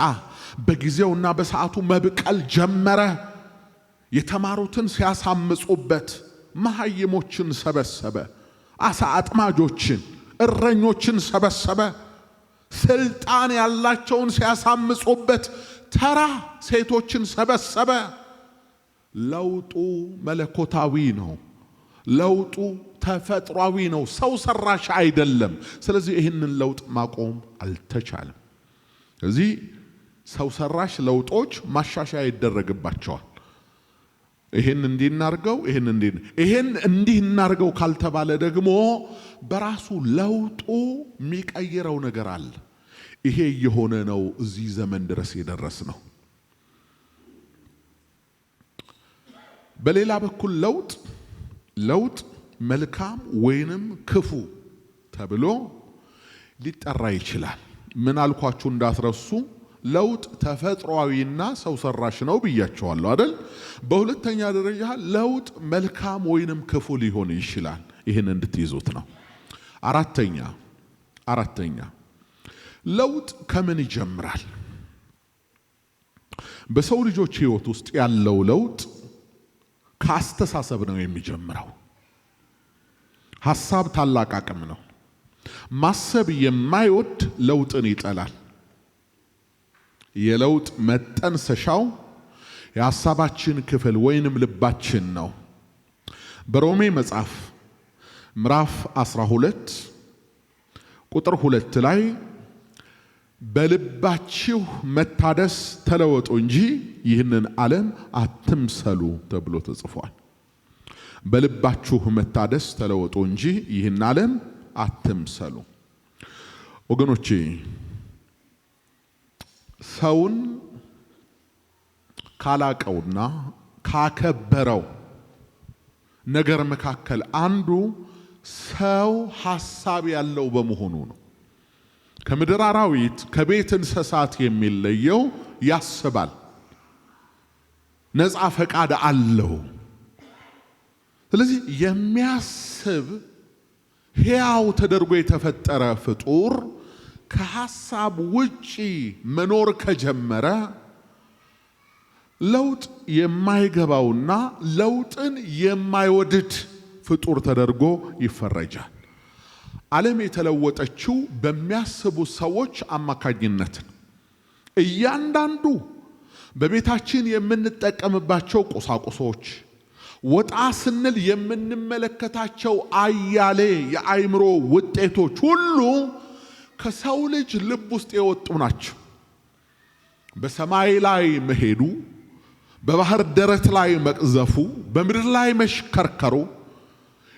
Speaker 1: በጊዜውና በሰዓቱ መብቀል ጀመረ። የተማሩትን ሲያሳምጹበት መሐይሞችን ሰበሰበ። አሳ አጥማጆችን፣ እረኞችን ሰበሰበ። ስልጣን ያላቸውን ሲያሳምጹበት ተራ ሴቶችን ሰበሰበ። ለውጡ መለኮታዊ ነው። ለውጡ ተፈጥሯዊ ነው፣ ሰው ሰራሽ አይደለም። ስለዚህ ይህንን ለውጥ ማቆም አልተቻለም። ስለዚህ ሰው ሰራሽ ለውጦች ማሻሻያ ይደረግባቸዋል። ይሄን እንዲናርገው ይሄን እንዲናርገው ካልተባለ ደግሞ በራሱ ለውጡ የሚቀይረው ነገር አለ። ይሄ የሆነ ነው እዚህ ዘመን ድረስ የደረስ ነው። በሌላ በኩል ለውጥ መልካም ወይንም ክፉ ተብሎ ሊጠራ ይችላል። ምን አልኳችሁ እንዳትረሱ ለውጥ ተፈጥሯዊና ሰው ሰራሽ ነው ብያቸዋለሁ አይደል? በሁለተኛ ደረጃ ለውጥ መልካም ወይንም ክፉ ሊሆን ይችላል። ይሄን እንድትይዙት ነው። አራተኛ ለውጥ ከምን ይጀምራል? በሰው ልጆች ህይወት ውስጥ ያለው ለውጥ ከአስተሳሰብ ነው የሚጀምረው። ሐሳብ ታላቅ አቅም ነው። ማሰብ የማይወድ ለውጥን ይጠላል። የለውጥ መጠንሰሻው የሐሳባችን ክፍል ወይንም ልባችን ነው። በሮሜ መጽሐፍ ምዕራፍ 12 ቁጥር 2 ላይ በልባችሁ መታደስ ተለወጡ እንጂ ይህንን ዓለም አትምሰሉ ተብሎ ተጽፏል። በልባችሁ መታደስ ተለወጡ እንጂ ይህን ዓለም አትምሰሉ። ወገኖቼ ሰውን ካላቀውና ካከበረው ነገር መካከል አንዱ ሰው ሐሳብ ያለው በመሆኑ ነው። ከምድር አራዊት ከቤት እንስሳት የሚለየው ያስባል፣ ነፃ ፈቃድ አለው። ስለዚህ የሚያስብ ሕያው ተደርጎ የተፈጠረ ፍጡር ከሐሳብ ውጪ መኖር ከጀመረ ለውጥ የማይገባውና ለውጥን የማይወድድ ፍጡር ተደርጎ ይፈረጃል። ዓለም የተለወጠችው በሚያስቡ ሰዎች አማካኝነት ነው። እያንዳንዱ በቤታችን የምንጠቀምባቸው ቁሳቁሶች፣ ወጣ ስንል የምንመለከታቸው አያሌ የአእምሮ ውጤቶች ሁሉ ከሰው ልጅ ልብ ውስጥ የወጡ ናቸው። በሰማይ ላይ መሄዱ፣ በባህር ደረት ላይ መቅዘፉ፣ በምድር ላይ መሽከርከሩ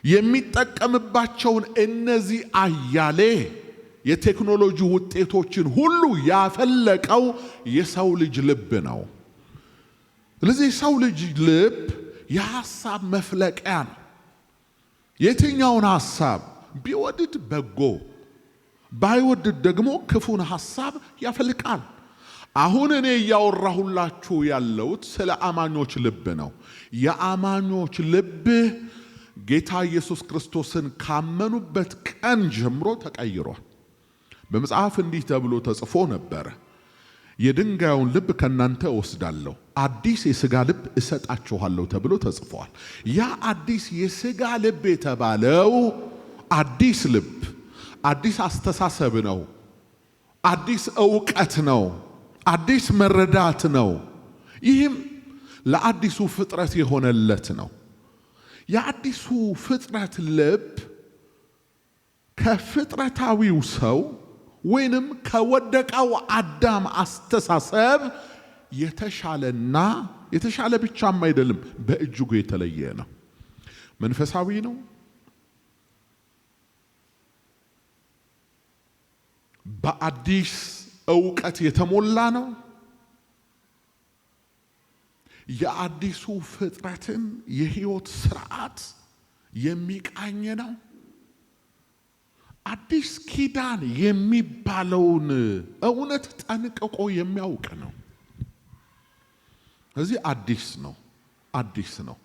Speaker 1: የሚጠቀምባቸውን እነዚህ አያሌ የቴክኖሎጂ ውጤቶችን ሁሉ ያፈለቀው የሰው ልጅ ልብ ነው። ስለዚህ የሰው ልጅ ልብ የሐሳብ መፍለቂያ ነው። የትኛውን ሐሳብ ቢወድድ በጎ፣ ባይወድድ ደግሞ ክፉን ሐሳብ ያፈልቃል። አሁን እኔ እያወራሁላችሁ ያለሁት ስለ አማኞች ልብ ነው። የአማኞች ልብ ጌታ ኢየሱስ ክርስቶስን ካመኑበት ቀን ጀምሮ ተቀይሯል። በመጽሐፍ እንዲህ ተብሎ ተጽፎ ነበር፣ የድንጋዩን ልብ ከናንተ እወስዳለሁ፣ አዲስ የሥጋ ልብ እሰጣችኋለሁ ተብሎ ተጽፏል። ያ አዲስ የሥጋ ልብ የተባለው አዲስ ልብ አዲስ አስተሳሰብ ነው፣ አዲስ ዕውቀት ነው፣ አዲስ መረዳት ነው። ይህም ለአዲሱ ፍጥረት የሆነለት ነው። የአዲሱ ፍጥረት ልብ ከፍጥረታዊው ሰው ወይንም ከወደቀው አዳም አስተሳሰብ የተሻለና የተሻለ ብቻም አይደለም፣ በእጅጉ የተለየ ነው። መንፈሳዊ ነው። በአዲስ ዕውቀት የተሞላ ነው። የአዲሱ ፍጥረትን የህይወት ስርዓት የሚቃኝ ነው። አዲስ ኪዳን የሚባለውን እውነት ጠንቅቆ የሚያውቅ ነው። እዚህ አዲስ ነው።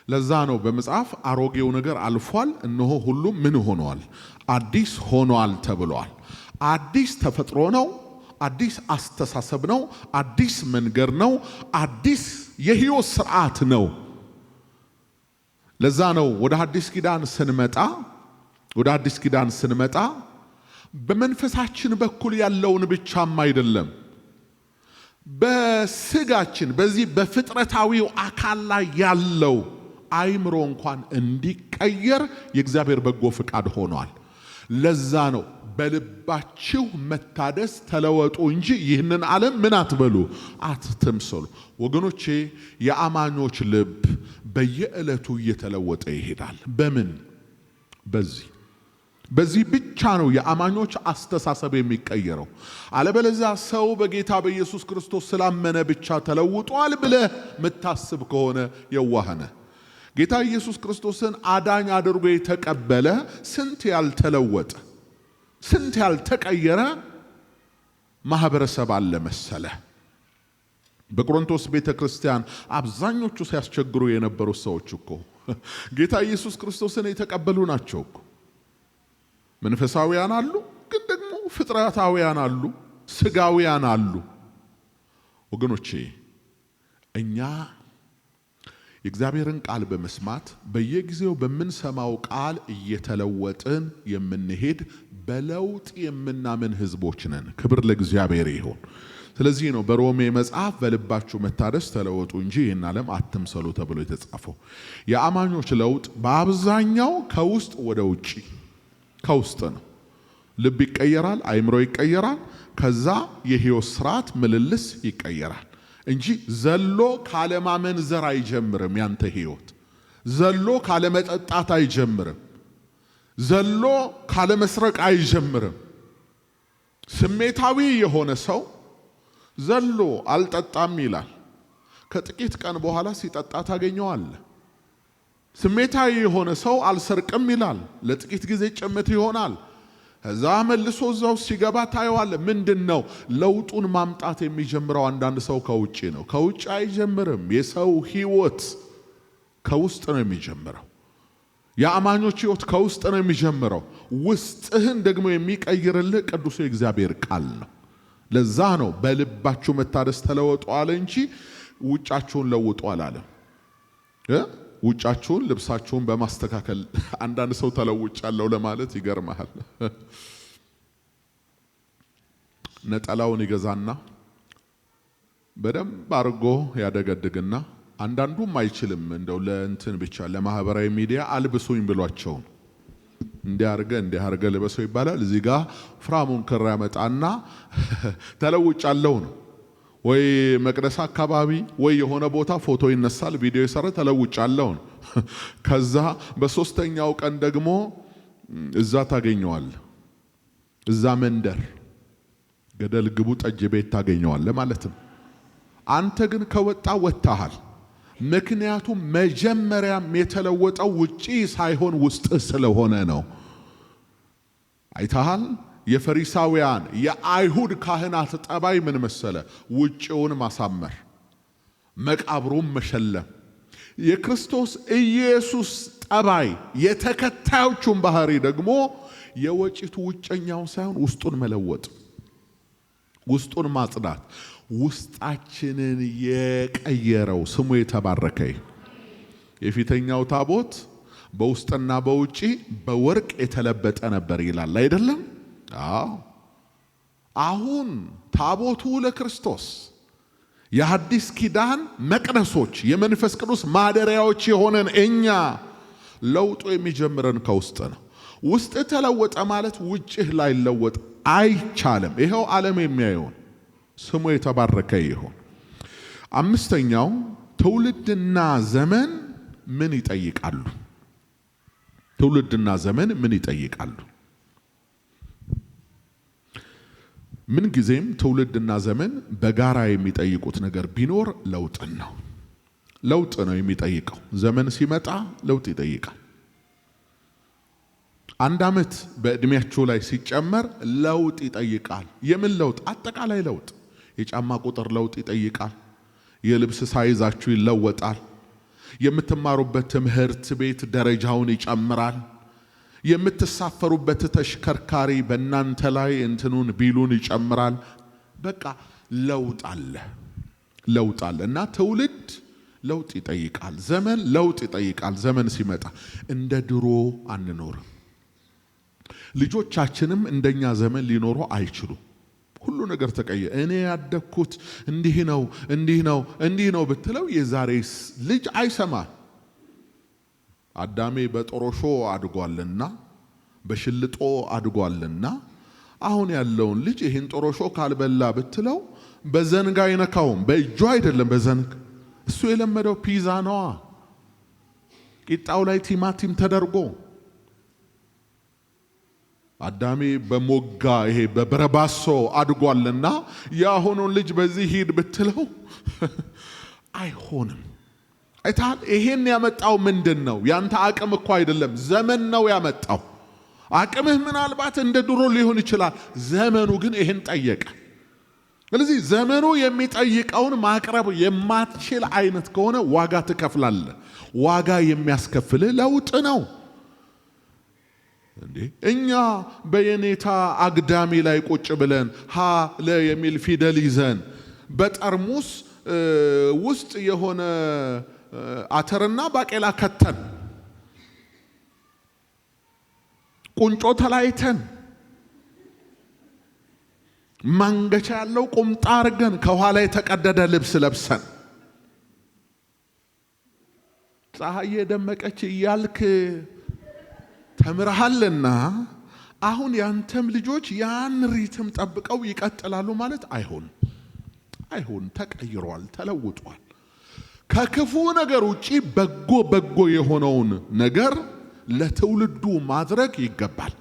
Speaker 1: ለዛ ነው በመጽሐፍ አሮጌው ነገር አልፏል፣ እነሆ ሁሉም ምን ሆኗል? አዲስ ሆኗል ተብሏል። አዲስ ተፈጥሮ ነው። አዲስ አስተሳሰብ ነው። አዲስ መንገድ ነው። አዲስ የህይወት ስርዓት ነው። ለዛ ነው ወደ አዲስ ኪዳን ስንመጣ በመንፈሳችን በኩል ያለውን ብቻም አይደለም፣ በስጋችን በዚህ በፍጥረታዊው አካል ላይ ያለው አእምሮ እንኳን እንዲቀየር የእግዚአብሔር በጎ ፍቃድ ሆኗል። ለዛ ነው በልባችሁ መታደስ ተለወጡ እንጂ ይህንን ዓለም ምን አትበሉ፣ አትምሰሉ። ወገኖቼ የአማኞች ልብ በየዕለቱ እየተለወጠ ይሄዳል። በምን? በዚህ ብቻ ነው የአማኞች አስተሳሰብ የሚቀየረው። አለበለዚያ ሰው በጌታ በኢየሱስ ክርስቶስ ስላመነ ብቻ ተለውጧል ብለህ የምታስብ ከሆነ የዋህነ። ጌታ ኢየሱስ ክርስቶስን አዳኝ አድርጎ የተቀበለ ስንት ያልተለወጠ፣ ስንት ያልተቀየረ ማህበረሰብ አለ መሰለ። በቆሮንቶስ ቤተክርስቲያን አብዛኞቹ ሲያስቸግሩ የነበሩ ሰዎች እኮ ጌታ ኢየሱስ ክርስቶስን የተቀበሉ ናቸው እኮ። መንፈሳውያን አሉ፣ ግን ደግሞ ፍጥረታውያን አሉ፣ ስጋውያን አሉ። ወገኖቼ እኛ የእግዚአብሔርን ቃል በመስማት በየጊዜው በምንሰማው ቃል እየተለወጥን የምንሄድ በለውጥ የምናምን ህዝቦች ነን። ክብር ለእግዚአብሔር ይሁን። ስለዚህ ነው በሮሜ መጽሐፍ በልባችሁ መታደስ ተለወጡ እንጂ ይህን ዓለም አትምሰሉ ተብሎ የተጻፈው። የአማኞች ለውጥ በአብዛኛው ከውስጥ ወደ ውጪ ከውስጥ ነው። ልብ ይቀየራል፣ አይምሮ ይቀየራል፣ ከዛ የህይወት ስርዓት ምልልስ ይቀየራል እንጂ ዘሎ ካለማመንዘር አይጀምርም። ያንተ ህይወት ዘሎ ካለመጠጣት አይጀምርም። ዘሎ ካለመስረቅ አይጀምርም። ስሜታዊ የሆነ ሰው ዘሎ አልጠጣም ይላል። ከጥቂት ቀን በኋላ ሲጠጣ ታገኘዋለህ። ስሜታዊ የሆነ ሰው አልሰርቅም ይላል። ለጥቂት ጊዜ ጭምት ይሆናል። ከዛ መልሶ እዛው ሲገባ ታየዋለህ። ምንድነው ለውጡን ማምጣት የሚጀምረው? አንዳንድ ሰው ከውጪ ነው። ከውጪ አይጀምርም። የሰው ህይወት ከውስጥ ነው የሚጀምረው። የአማኞች ህይወት ከውስጥ ነው የሚጀምረው። ውስጥህን ደግሞ የሚቀይርልህ ቅዱስ የእግዚአብሔር ቃል ነው። ለዛ ነው በልባችሁ መታደስ ተለወጡ አለ እንጂ ውጫችሁን ለውጡ አላለም። ውጫችሁን ልብሳችሁን በማስተካከል አንዳንድ ሰው ተለውጫለሁ ለማለት ይገርማል። ነጠላውን ይገዛና በደንብ አርጎ ያደገድግና አንዳንዱም አይችልም እንደው ለእንትን ብቻ ለማህበራዊ ሚዲያ አልብሱኝ ብሏቸው እንዲያርገ ልበሰው ይባላል። እዚህ ጋር ፍራሙን ክር ያመጣና ተለውጫለሁ ነው። ወይ መቅደስ አካባቢ ወይ የሆነ ቦታ ፎቶ ይነሳል፣ ቪዲዮ ይሰራ፣ ተለውጫለሁ ነው። ከዛ በሶስተኛው ቀን ደግሞ እዛ ታገኘዋል። እዛ መንደር ገደል ግቡ ጠጅ ቤት ታገኘዋል ማለት ነው። አንተ ግን ከወጣ ወጣሃል። ምክንያቱም መጀመሪያም የተለወጠው ውጪ ሳይሆን ውስጥ ስለሆነ ነው። አይታሃል። የፈሪሳውያን የአይሁድ ካህናት ጠባይ ምን መሰለ? ውጪውን ማሳመር፣ መቃብሩን መሸለም። የክርስቶስ ኢየሱስ ጠባይ የተከታዮቹን ባህሪ ደግሞ የወጪቱ ውጨኛው ሳይሆን ውስጡን መለወጥ፣ ውስጡን ማጽዳት፣ ውስጣችንን የቀየረው ስሙ የተባረከ። የፊተኛው ታቦት በውስጥና በውጪ በወርቅ የተለበጠ ነበር ይላል አይደለም? አዎ። አሁን ታቦቱ ለክርስቶስ የሐዲስ ኪዳን መቅደሶች የመንፈስ ቅዱስ ማደሪያዎች የሆነን እኛ ለውጡ የሚጀምረን ከውስጥ ነው። ውስጥ ተለወጠ ማለት ውጭህ ላይ ለወጥ አይቻልም። ይሄው ዓለም የሚያየውን ስሙ የተባረከ ይሁን። አምስተኛው ትውልድና ዘመን ምን ይጠይቃሉ? ትውልድና ዘመን ምን ይጠይቃሉ? ምን ጊዜም ትውልድና ዘመን በጋራ የሚጠይቁት ነገር ቢኖር ለውጥን ነው። ለውጥ ነው የሚጠይቀው። ዘመን ሲመጣ ለውጥ ይጠይቃል። አንድ ዓመት በእድሜያችሁ ላይ ሲጨመር ለውጥ ይጠይቃል። የምን ለውጥ? አጠቃላይ ለውጥ። የጫማ ቁጥር ለውጥ ይጠይቃል። የልብስ ሳይዛችሁ ይለወጣል። የምትማሩበት ትምህርት ቤት ደረጃውን ይጨምራል። የምትሳፈሩበት ተሽከርካሪ በእናንተ ላይ እንትኑን ቢሉን ይጨምራል። በቃ ለውጥ አለ፣ ለውጥ አለ እና ትውልድ ለውጥ ይጠይቃል። ዘመን ለውጥ ይጠይቃል። ዘመን ሲመጣ እንደ ድሮ አንኖርም። ልጆቻችንም እንደኛ ዘመን ሊኖሩ አይችሉም። ሁሉ ነገር ተቀየ። እኔ ያደግኩት እንዲህ ነው እንዲህ ነው እንዲህ ነው ብትለው የዛሬ ልጅ አይሰማ። አዳሜ በጦሮሾ አድጓልና በሽልጦ አድጓልና አሁን ያለውን ልጅ ይሄን ጦሮሾ ካልበላ ብትለው በዘንግ አይነካውም። በእጁ አይደለም በዘንግ። እሱ የለመደው ፒዛ ነዋ። ቂጣው ላይ ቲማቲም ተደርጎ አዳሜ በሞጋ ይሄ በበረባሶ አድጓልና ያሁኑን ልጅ በዚህ ሂድ ብትለው አይሆንም። አይታል። ይሄን ያመጣው ምንድነው? ያንተ አቅም እኮ አይደለም፣ ዘመን ነው ያመጣው። አቅምህ ምናልባት እንደ ድሮ ሊሆን ይችላል። ዘመኑ ግን ይሄን ጠየቀ። ስለዚህ ዘመኑ የሚጠይቀውን ማቅረብ የማትችል አይነት ከሆነ ዋጋ ትከፍላለህ። ዋጋ የሚያስከፍል ለውጥ ነው እንዴ። እኛ በየኔታ አግዳሚ ላይ ቁጭ ብለን ሀ ለ የሚል ፊደል ይዘን በጠርሙስ ውስጥ የሆነ አተርና ባቄላ ከተን ቁንጮ ተላይተን ማንገቻ ያለው ቁምጣ አርገን ከኋላ የተቀደደ ልብስ ለብሰን ፀሐይ ደመቀች እያልክ ተምረሃልና አሁን ያንተም ልጆች ያን ሪትም ጠብቀው ይቀጥላሉ ማለት አይሆን። ተቀይሯል፣ ተለውጧል። ከክፉ ነገር ውጪ በጎ የሆነውን ነገር ለትውልዱ ማድረግ ይገባል።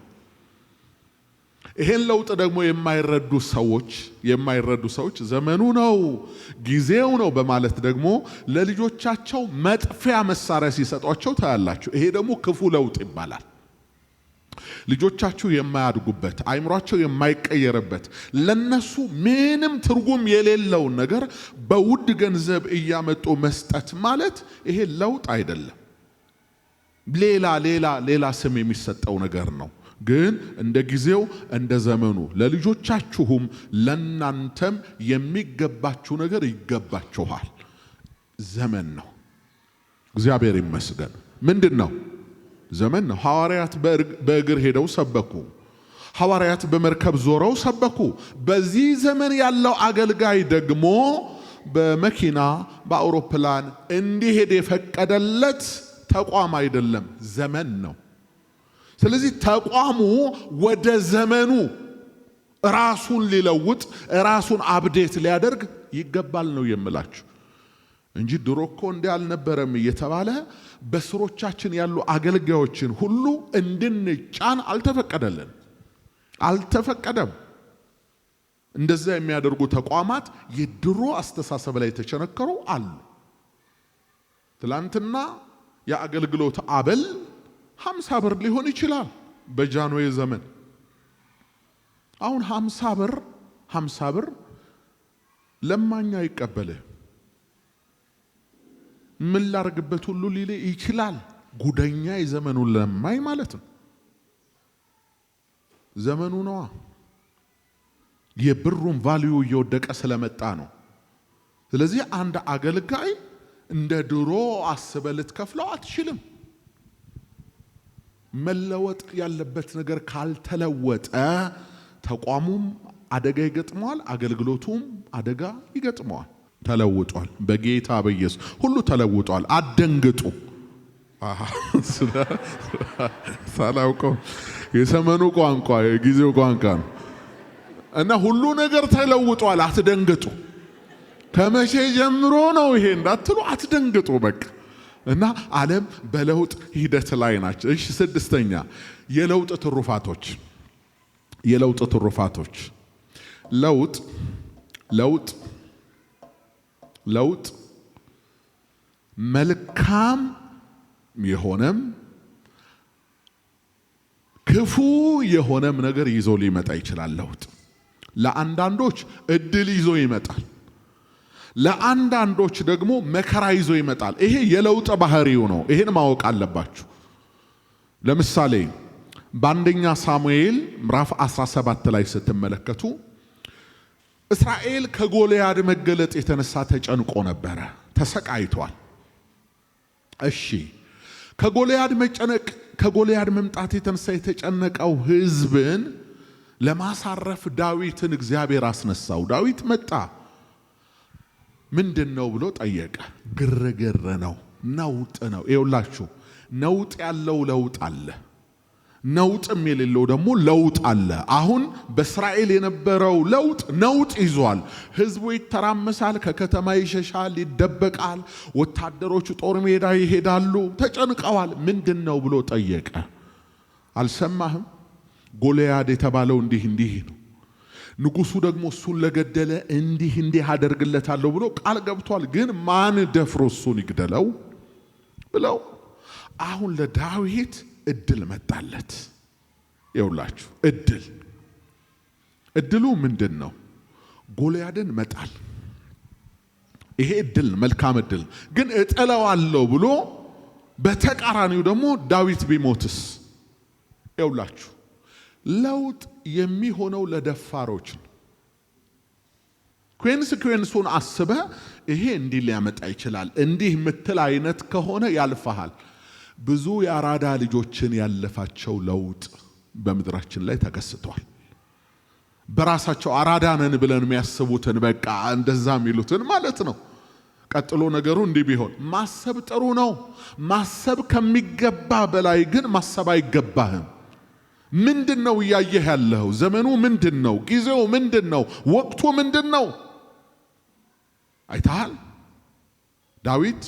Speaker 1: ይሄን ለውጥ ደግሞ የማይረዱ ሰዎች ዘመኑ ነው ጊዜው ነው በማለት ደግሞ ለልጆቻቸው መጥፊያ መሳሪያ ሲሰጧቸው ታያላችሁ። ይሄ ደግሞ ክፉ ለውጥ ይባላል። ልጆቻችሁ የማያድጉበት አይምሯቸው የማይቀየርበት ለነሱ ምንም ትርጉም የሌለውን ነገር በውድ ገንዘብ እያመጡ መስጠት ማለት ይሄ ለውጥ አይደለም። ሌላ ስም የሚሰጠው ነገር ነው። ግን እንደ ጊዜው እንደ ዘመኑ ለልጆቻችሁም ለናንተም የሚገባችሁ ነገር ይገባችኋል። ዘመን ነው። እግዚአብሔር ይመስገን። ምንድነው? ዘመን ነው። ሐዋርያት በእግር ሄደው ሰበኩ። ሐዋርያት በመርከብ ዞረው ሰበኩ። በዚህ ዘመን ያለው አገልጋይ ደግሞ በመኪና በአውሮፕላን እንዲሄድ የፈቀደለት ተቋም አይደለም፣ ዘመን ነው። ስለዚህ ተቋሙ ወደ ዘመኑ ራሱን ሊለውጥ ራሱን አፕዴት ሊያደርግ ይገባል ነው የምላችሁ እንጂ ድሮ እኮ እንዲህ አልነበረም እየተባለ በስሮቻችን ያሉ አገልጋዮችን ሁሉ እንድንጫን አልተፈቀደም። እንደዛ የሚያደርጉ ተቋማት የድሮ አስተሳሰብ ላይ ተቸነከሩ አሉ። ትላንትና የአገልግሎት አበል 50 ብር ሊሆን ይችላል በጃንሆይ ዘመን። አሁን 50 ብር ለማኛ ይቀበልህ ምን ላርግበት ሁሉ ሊል ይችላል። ጉደኛ የዘመኑን ለማኝ ማለት ነው። ዘመኑ ነዋ። የብሩን ቫልዩ እየወደቀ ስለመጣ ነው። ስለዚህ አንድ አገልጋይ እንደ ድሮ አስበልት ከፍለው አትችልም። መለወጥ ያለበት ነገር ካልተለወጠ ተቋሙም አደጋ ይገጥመዋል፣ አገልግሎቱም አደጋ ይገጥመዋል። ተለውጧል። በጌታ በኢየሱስ ሁሉ ተለውጧል። አትደንግጡ። ሳላውቀው የዘመኑ ቋንቋ የጊዜው ቋንቋ ነው እና ሁሉ ነገር ተለውጧል። አትደንግጡ። ከመቼ ጀምሮ ነው ይሄ እንዳትሉ አትደንግጡ። በቃ እና ዓለም በለውጥ ሂደት ላይ ናቸው። እሺ፣ 6ኛ የለውጥ ትሩፋቶች ለውጥ መልካም የሆነም ክፉ የሆነም ነገር ይዞ ሊመጣ ይችላል። ለውጥ ለአንዳንዶች እድል ይዞ ይመጣል፣ ለአንዳንዶች ደግሞ መከራ ይዞ ይመጣል። ይሄ የለውጥ ባህሪው ነው። ይሄን ማወቅ አለባችሁ። ለምሳሌ በአንደኛ ሳሙኤል ምዕራፍ 17 ላይ ስትመለከቱ እስራኤል ከጎልያድ መገለጥ የተነሳ ተጨንቆ ነበረ፣ ተሰቃይቷል። እሺ፣ ከጎልያድ መምጣት የተነሳ የተጨነቀው ሕዝብን ለማሳረፍ ዳዊትን እግዚአብሔር አስነሳው። ዳዊት መጣ። ምንድነው ብሎ ጠየቀ። ግርግር ነው፣ ነውጥ ነው። ይኸውላችሁ ነውጥ ያለው ለውጥ አለ፣ ነውጥም የሌለው ደግሞ ለውጥ አለ። አሁን በእስራኤል የነበረው ለውጥ ነውጥ ይዟል። ህዝቡ ይተራመሳል፣ ከከተማ ይሸሻል፣ ይደበቃል። ወታደሮቹ ጦር ሜዳ ይሄዳሉ፣ ተጨንቀዋል። ምንድነው ብሎ ጠየቀ። አልሰማህም? ጎልያድ የተባለው እንዲህ ነው፣ ንጉሱ ደግሞ እሱን ለገደለ እንዲህ አደርግለታለሁ ብሎ ቃል ገብቷል። ግን ማን ደፍሮ እሱን ይግደለው ብለው አሁን ለዳዊት እድል መጣለት። ይውላችሁ እድሉ ምንድነው? ጎልያድን መጣል ይሄ እድል መልካም እድል ግን እጥለዋለሁ ብሎ በተቃራኒው ደግሞ ዳዊት ቢሞትስ? ይውላችሁ ለውጥ የሚሆነው ለደፋሮች ነው። ኮንሲኩዌንሱን አስበ ይሄ እንዲህ ሊያመጣ ይችላል እንዲህ ምትል አይነት ከሆነ ያልፋል። ብዙ የአራዳ ልጆችን ያለፋቸው ለውጥ በመድራችን ላይ ተከስቷል። በራሳቸው አራዳ ነን ብለን የሚያስቡትን በቃ እንደዛ የሚሉትን ማለት ነው። ቀጥሎ ነገሩ እንዲህ ቢሆን ማሰብ ጥሩ ነው። ማሰብ ከሚገባ በላይ ግን ማሰብ አይገባህም። ምንድነው ያየህ ያለው? ዘመኑ ምንድነው? ጊዜው ምንድነው? ወቅቱ ምንድነው? አይታል ዳዊት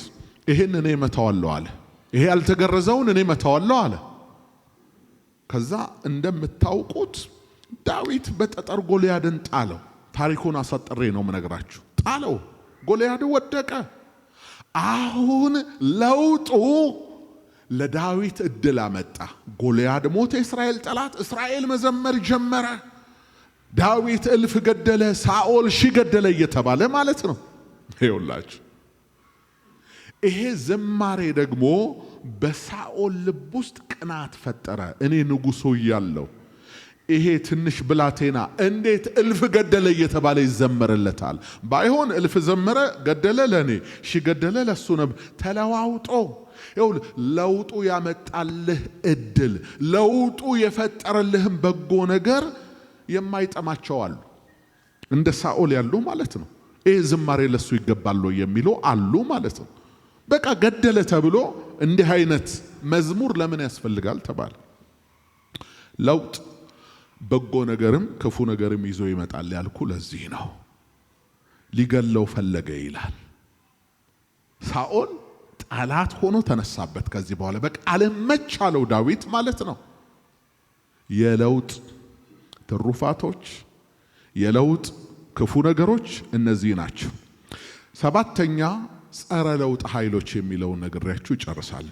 Speaker 1: ይሄን እኔ መተዋለሁ አለ። ይሄ ያልተገረዘውን እኔ መተዋለሁ አለ። ከዛ እንደምታውቁት ዳዊት በጠጠር ጎልያድን ጣለው። ታሪኩን አሳጥሬ ነው መነግራችሁ። ጣለው፣ ጎልያድ ወደቀ። አሁን ለውጡ ለዳዊት እድል አመጣ። ጎልያድ ሞተ፣ የእስራኤል ጠላት። እስራኤል መዘመር ጀመረ። ዳዊት እልፍ ገደለ፣ ሳኦል ሺህ ገደለ እየተባለ ማለት ነው። ይኸውላችሁ ይሄ ዝማሬ ደግሞ በሳኦል ልብ ውስጥ ቅናት ፈጠረ። እኔ ንጉሡ እያለሁ ይሄ ትንሽ ብላቴና እንዴት እልፍ ገደለ እየተባለ ይዘመርለታል? ባይሆን እልፍ ዘመረ ገደለ ለኔ ሺህ ገደለ ለሱ ነበር። ተለዋውጦ ይኸውልህ ለውጡ ያመጣልህ እድል ለውጡ የፈጠረልህም በጎ ነገር የማይጠማቸው አሉ። እንደ ሳኦል ያሉ ማለት ነው። ይሄ ዝማሬ ለሱ ይገባል የሚሉ አሉ ማለት ነው። በቃ ገደለ ተብሎ እንዲህ አይነት መዝሙር ለምን ያስፈልጋል ተባለ። ለውጥ በጎ ነገርም ክፉ ነገርም ይዞ ይመጣል ያልኩ ለዚህ ነው። ሊገለው ፈለገ ይላል። ሳኦል ጠላት ሆኖ ተነሳበት። ከዚህ በኋላ በቃ አለመቻለው ዳዊት ማለት ነው። የለውጥ ትሩፋቶች የለውጥ ክፉ ነገሮች እነዚህ ናቸው። ሰባተኛ ጸረ ለውጥ ኃይሎች የሚለውን ነግሬያችሁ ይጨርሳል።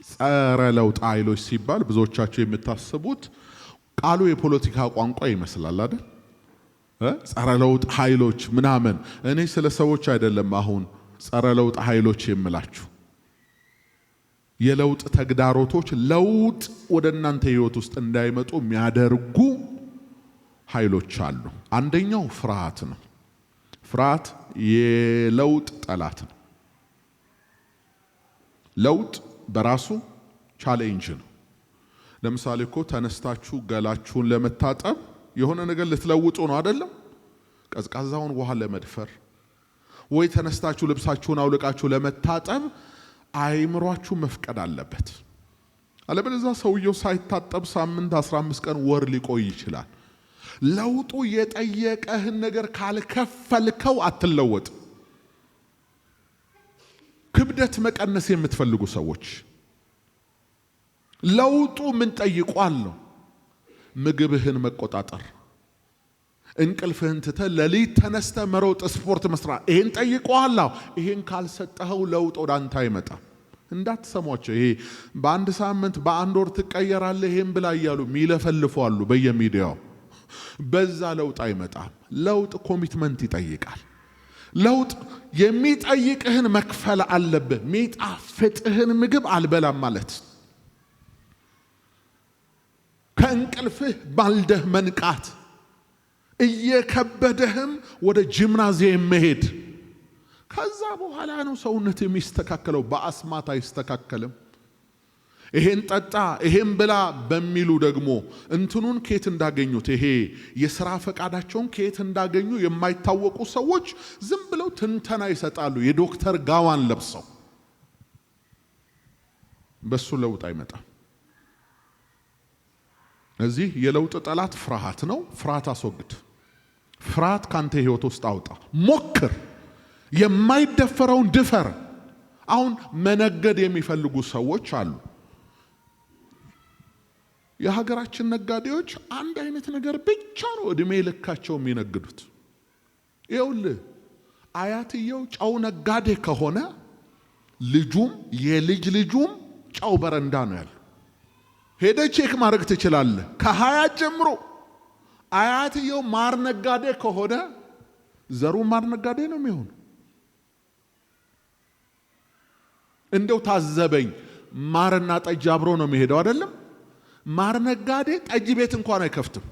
Speaker 1: ጸረ ለውጥ ኃይሎች ሲባል ብዙዎቻችሁ የምታስቡት ቃሉ የፖለቲካ ቋንቋ ይመስላል አይደል? ጸረ ለውጥ ኃይሎች ምናምን። እኔ ስለ ሰዎች አይደለም አሁን ጸረ ለውጥ ኃይሎች የምላችሁ። የለውጥ ተግዳሮቶች ለውጥ ወደ እናንተ ህይወት ውስጥ እንዳይመጡ የሚያደርጉ ኃይሎች አሉ። አንደኛው ፍርሃት ነው። ፍርሃት የለውጥ ጠላት ነው። ለውጥ በራሱ ቻሌንጅ ነው። ለምሳሌ እኮ ተነስታችሁ ገላችሁን ለመታጠብ የሆነ ነገር ልትለውጡ ነው አይደለም? ቀዝቃዛውን ውሃ ለመድፈር ወይ ተነስታችሁ ልብሳችሁን አውልቃችሁ ለመታጠብ አይምሯችሁ መፍቀድ አለበት። አለበለዚያ ሰውየው ሳይታጠብ ሳምንት 15 ቀን ወር ሊቆይ ይችላል። ለውጡ የጠየቀህን ነገር ካልከፈልከው አትለወጥ። ክብደት መቀነስ የምትፈልጉ ሰዎች ለውጡ ምን ጠይቋል ነው? ምግብህን መቆጣጠር፣ እንቅልፍህን ትተህ ለሊት ተነስተ መሮጥ፣ ስፖርት መስራት፣ ይሄን ጠይቋል። ይሄን ካልሰጠኸው ለውጥ ወደ አንተ አይመጣም። እንዳትሰሟቸው። ይሄ በአንድ ሳምንት በአንድ ወር ትቀየራለህ ይሄን ብላ እያሉ የሚለፈልፉ አሉ በየሚዲያው። በዛ ለውጥ አይመጣም። ለውጥ ኮሚትመንት ይጠይቃል። ለውጥ የሚጠይቅህን መክፈል አለብህ። የሚጣፍጥህን ምግብ አልበላም ማለት፣ ከእንቅልፍህ ባልደህ መንቃት፣ እየከበደህም ወደ ጂምናዚየም መሄድ። ከዛ በኋላ ነው ሰውነት የሚስተካከለው። በአስማት አይስተካከልም። ይሄን ጠጣ ይሄን ብላ በሚሉ ደግሞ እንትኑን ከየት እንዳገኙት ይሄ የሥራ ፈቃዳቸውን ከየት እንዳገኙ የማይታወቁ ሰዎች ዝም ብለው ትንተና ይሰጣሉ። የዶክተር ጋዋን ለብሰው በሱ ለውጥ አይመጣም። እዚህ የለውጥ ጠላት ፍርሃት ነው። ፍርሃት አስወግድ። ፍርሃት ካንተ ህይወት ውስጥ አውጣ። ሞክር። የማይደፈረውን ድፈር። አሁን መነገድ የሚፈልጉ ሰዎች አሉ። የሀገራችን ነጋዴዎች አንድ አይነት ነገር ብቻ ነው እድሜ ልካቸው የሚነግዱት። ይኸውልህ አያትየው ጨው ነጋዴ ከሆነ ልጁም የልጅ ልጁም ጨው በረንዳ ነው ያለው። ሄደ ቼክ ማድረግ ትችላለህ። ከ20 ጀምሮ አያትየው ማር ነጋዴ ከሆነ ዘሩ ማር ነጋዴ ነው የሚሆነው። እንደው ታዘበኝ፣ ማርና ጠጅ አብሮ ነው የሚሄደው አይደለም? ማር ነጋዴ ጠጅ ቤት እንኳን አይከፍትም፣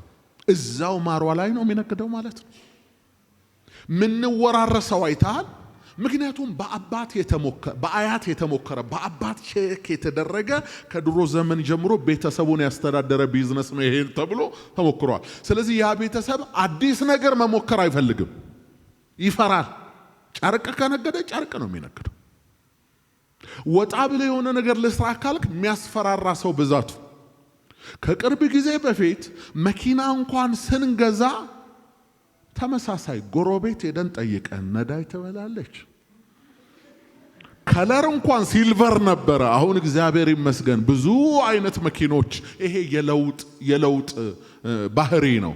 Speaker 1: እዛው ማሯ ላይ ነው የሚነግደው ማለት ነው። ምንወራረሰው አይታል። ምክንያቱም በአያት የተሞከረ በአባት ቼክ የተደረገ ከድሮ ዘመን ጀምሮ ቤተሰቡን ያስተዳደረ ቢዝነስ ነው ይሄ ተብሎ ተሞክሯል። ስለዚህ ያ ቤተሰብ አዲስ ነገር መሞከር አይፈልግም፣ ይፈራል። ጨርቅ ከነገደ ጨርቅ ነው የሚነግደው። ወጣ ብለ የሆነ ነገር ልስራ ካልክ የሚያስፈራራ ሰው ብዛቱ። ከቅርብ ጊዜ በፊት መኪና እንኳን ስንገዛ ተመሳሳይ ጎረቤት ሄደን ጠይቀን ነዳይ ትበላለች። ከለር እንኳን ሲልቨር ነበረ። አሁን እግዚአብሔር ይመስገን ብዙ አይነት መኪኖች። ይሄ የለውጥ ባህሪ ነው።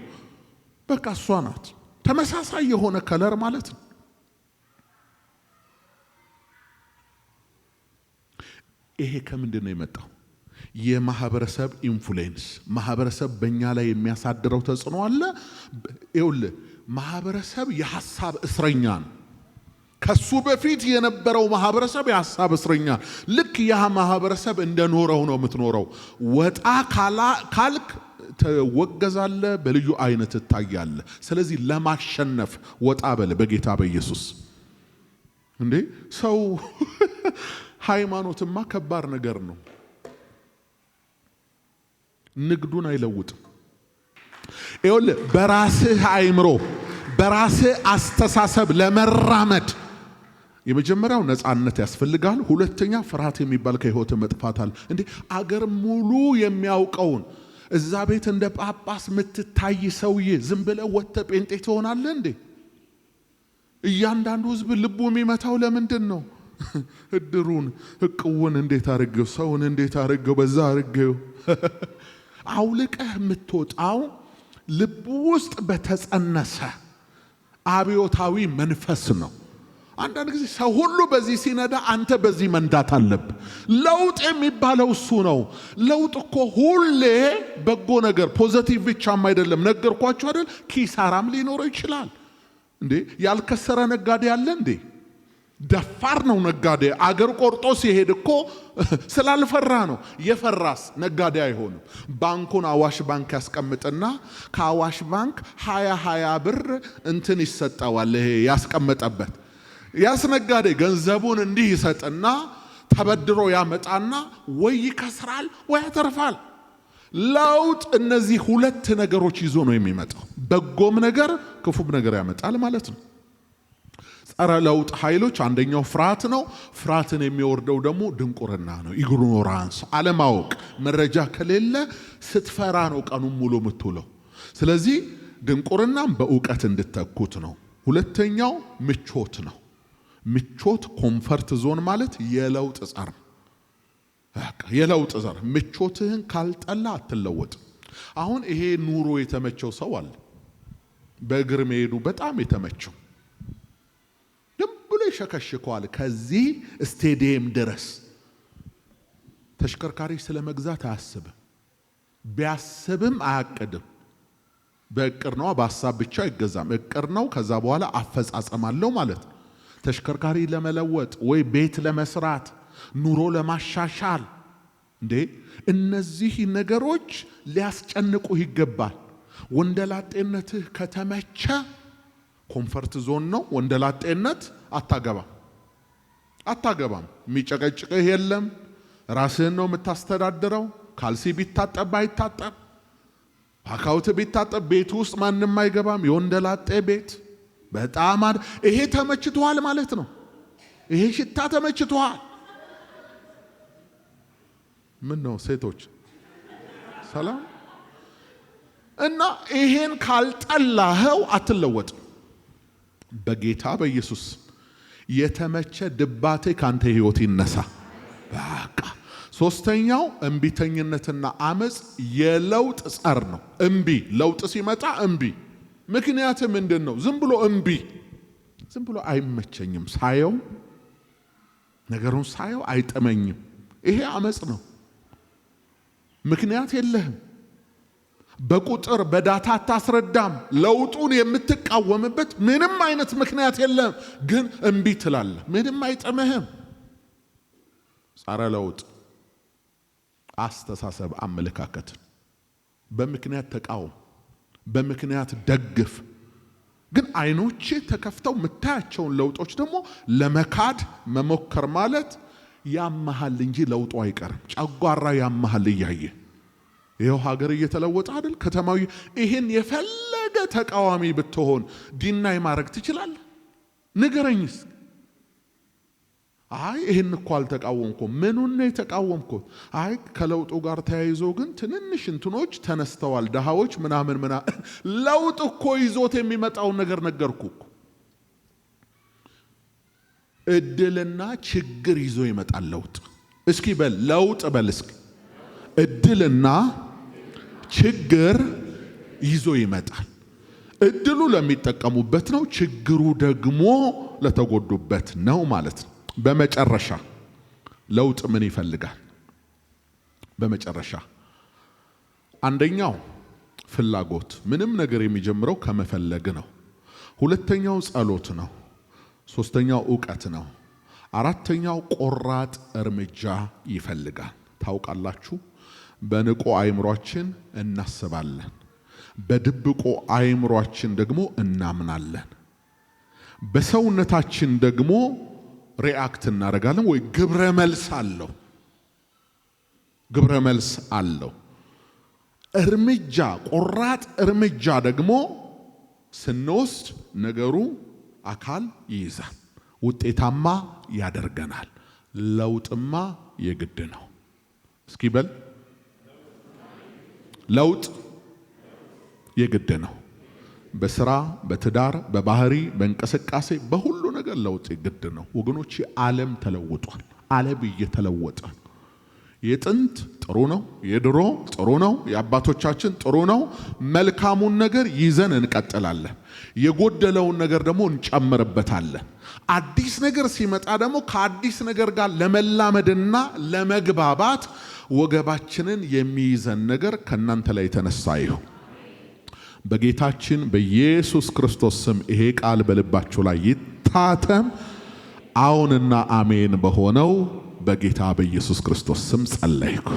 Speaker 1: በቃ እሷ ናት ተመሳሳይ የሆነ ከለር ማለት ነው። ይሄ ከምንድን ነው የመጣው? የማህበረሰብ ኢንፍሉዌንስ። ማህበረሰብ በእኛ ላይ የሚያሳድረው ተጽዕኖ አለ። ይኸውልህ ማህበረሰብ የሐሳብ እስረኛ ነው። ከሱ በፊት የነበረው ማህበረሰብ የሐሳብ እስረኛ። ልክ ያ ማህበረሰብ እንደኖረው ነው የምትኖረው። ወጣ ካልክ ተወገዛለ፣ በልዩ አይነት ትታያለ። ስለዚህ ለማሸነፍ ወጣ በል በጌታ በኢየሱስ። እንዴ ሰው ሃይማኖትማ ከባድ ነገር ነው። ንግዱን አይለውጥም። ይኸውልህ በራስህ አእምሮ በራስህ አስተሳሰብ ለመራመድ የመጀመሪያው ነፃነት ያስፈልጋል። ሁለተኛ ፍርሃት የሚባል ከህይወት መጥፋታል። እንዴ አገር ሙሉ የሚያውቀውን እዛ ቤት እንደ ጳጳስ የምትታይ ሰውዬ ዝም ብለህ ወጥተህ ጴንጤ ትሆናለህ እንዴ? እያንዳንዱ ህዝብ ልቡ የሚመታው ለምንድን ነው? እድሩን እቅውን እንዴት አርገው፣ ሰውን እንዴት አርገው፣ በዛ አርገው። አውልቀህ የምትወጣው ልቡ ውስጥ በተጸነሰ አብዮታዊ መንፈስ ነው። አንዳንድ ጊዜ ሰው ሁሉ በዚህ ሲነዳ አንተ በዚህ መንዳት አለብህ። ለውጥ የሚባለው እሱ ነው። ለውጥ እኮ ሁሌ በጎ ነገር ፖዚቲቭ ብቻም አይደለም። ነገርኳችሁ አይደል? ኪሳራም ሊኖረው ይችላል። እንዴ ያልከሰረ ነጋዴ አለ እንዴ? ደፋር ነው ነጋዴ። አገር ቆርጦ ሲሄድ እኮ ስላልፈራ ነው። የፈራስ ነጋዴ አይሆንም። ባንኩን አዋሽ ባንክ ያስቀምጥና ከአዋሽ ባንክ 20 ብር እንትን ይሰጠዋል። ይሄ ያስቀመጠበት ያስነጋዴ ገንዘቡን እንዲህ ይሰጥና ተበድሮ ያመጣና ወይ ይከስራል ወይ ያተርፋል። ለውጥ እነዚህ ሁለት ነገሮች ይዞ ነው የሚመጣው። በጎም ነገር ክፉም ነገር ያመጣል ማለት ነው። ጸረ ለውጥ ኃይሎች አንደኛው ፍርሃት ነው። ፍርሃትን የሚወርደው ደግሞ ድንቁርና ነው። ኢግኖራንስ፣ አለማወቅ። መረጃ ከሌለ ስትፈራ ነው ቀኑን ሙሉ የምትውለው። ስለዚህ ድንቁርናም በእውቀት እንድተኩት ነው። ሁለተኛው ምቾት ነው። ምቾት ኮምፈርት ዞን ማለት የለውጥ ጸር። የለውጥ ዘር ምቾትህን ካልጠላ አትለወጥም። አሁን ይሄ ኑሮ የተመቸው ሰው አለ፣ በእግር መሄዱ በጣም የተመቸው ደም ብሎ ይሸከሽከዋል ከዚህ ስቴዲየም ድረስ። ተሽከርካሪ ስለመግዛት አያስብም፣ ቢያስብም አያቅድም። በእቅር ነው፣ በሐሳብ ብቻ አይገዛም። እቅር ነው፣ ከዛ በኋላ አፈጻጸም አለው ማለት ነው። ተሽከርካሪ ለመለወጥ ወይ ቤት ለመስራት ኑሮ ለማሻሻል እንዴ እነዚህ ነገሮች ሊያስጨንቁ ይገባል። ወንደላጤነትህ ከተመቸ ኮምፈርት ዞን ነው። ወንደላጤነት አታገባም። የሚጨቀጭቅህ የለም። ራስህን ነው የምታስተዳድረው። ካልሲ ቢታጠብ አይታጠብ፣ ፓካውት ቢታጠብ ቤት ውስጥ ማንም አይገባም። የወንደላጤ ቤት በጣም ይሄ ተመችቷል ማለት ነው። ይሄ ሽታ ተመችቷል። ምን ነው ሴቶች ሰላም? እና ይሄን ካልጠላኸው አትለወጥ። በጌታ በኢየሱስ የተመቸ ድባቴ ካንተ ህይወት ይነሳ። በቃ ሶስተኛው እንቢተኝነትና አመጽ የለውጥ ጸር ነው። እንቢ ለውጥ ሲመጣ እንቢ። ምክንያት ምንድን ነው? ዝም ብሎ እንቢ፣ ዝም ብሎ አይመቸኝም፣ ሳየው ነገሩን ሳየው አይጠመኝም። ይሄ አመጽ ነው። ምክንያት የለህም። በቁጥር በዳታ አታስረዳም። ለውጡን የምትቃወምበት ምንም አይነት ምክንያት የለም። ግን እምቢ ትላለህ። ምንም አይጥምህም። ጸረ ለውጥ አስተሳሰብ፣ አመለካከት በምክንያት ተቃወም፣ በምክንያት ደግፍ። ግን አይኖች ተከፍተው የምታያቸውን ለውጦች ደግሞ ለመካድ መሞከር ማለት ያመሃል እንጂ ለውጡ አይቀርም። ጨጓራ ያመሃል እያየ ይኸው ሀገር እየተለወጠ አይደል? ከተማዊ ይሄን የፈለገ ተቃዋሚ ብትሆን ዲናይ ማድረግ ትችላለህ? ንገረኝስ። አይ ይሄን እኮ አልተቃወምኩም። ምኑን ነው የተቃወምኩት? አይ ከለውጡ ጋር ተያይዞ ግን ትንንሽ እንትኖች ተነስተዋል፣ ደሃዎች ምናምን ለውጥ እኮ ይዞት የሚመጣውን ነገር ነገርኩ እኮ። እድልና ችግር ይዞ ይመጣል ለውጥ። እስኪ በል ለውጥ በል እስኪ። እድልና ችግር ይዞ ይመጣል። እድሉ ለሚጠቀሙበት ነው፣ ችግሩ ደግሞ ለተጎዱበት ነው ማለት ነው። በመጨረሻ ለውጥ ምን ይፈልጋል? በመጨረሻ አንደኛው ፍላጎት፣ ምንም ነገር የሚጀምረው ከመፈለግ ነው። ሁለተኛው ጸሎት ነው። ሶስተኛው ዕውቀት ነው። አራተኛው ቆራጥ እርምጃ ይፈልጋል። ታውቃላችሁ፣ በንቁ አእምሯችን እናስባለን፣ በድብቁ አእምሯችን ደግሞ እናምናለን። በሰውነታችን ደግሞ ሪአክት እናደርጋለን ወይ ግብረ መልስ አለው። ግብረ መልስ አለው። እርምጃ፣ ቆራጥ እርምጃ ደግሞ ስንወስድ ነገሩ አካል ይይዛል፣ ውጤታማ ያደርገናል። ለውጥማ የግድ ነው። እስኪ በል ለውጥ የግድ ነው። በስራ፣ በትዳር፣ በባህሪ፣ በእንቅስቃሴ፣ በሁሉ ነገር ለውጥ የግድ ነው ወገኖች። ዓለም ተለውጧል። ዓለም እየተለወጠ የጥንት ጥሩ ነው፣ የድሮ ጥሩ ነው፣ የአባቶቻችን ጥሩ ነው። መልካሙን ነገር ይዘን እንቀጥላለን፣ የጎደለውን ነገር ደግሞ እንጨምርበታለን። አዲስ ነገር ሲመጣ ደግሞ ከአዲስ ነገር ጋር ለመላመድና ለመግባባት ወገባችንን የሚይዘን ነገር ከናንተ ላይ የተነሳ ይሁን። በጌታችን በኢየሱስ ክርስቶስ ስም ይሄ ቃል በልባችሁ ላይ ይታተም። አዎንና አሜን በሆነው በጌታ በኢየሱስ ክርስቶስ ስም ጸለይኩ።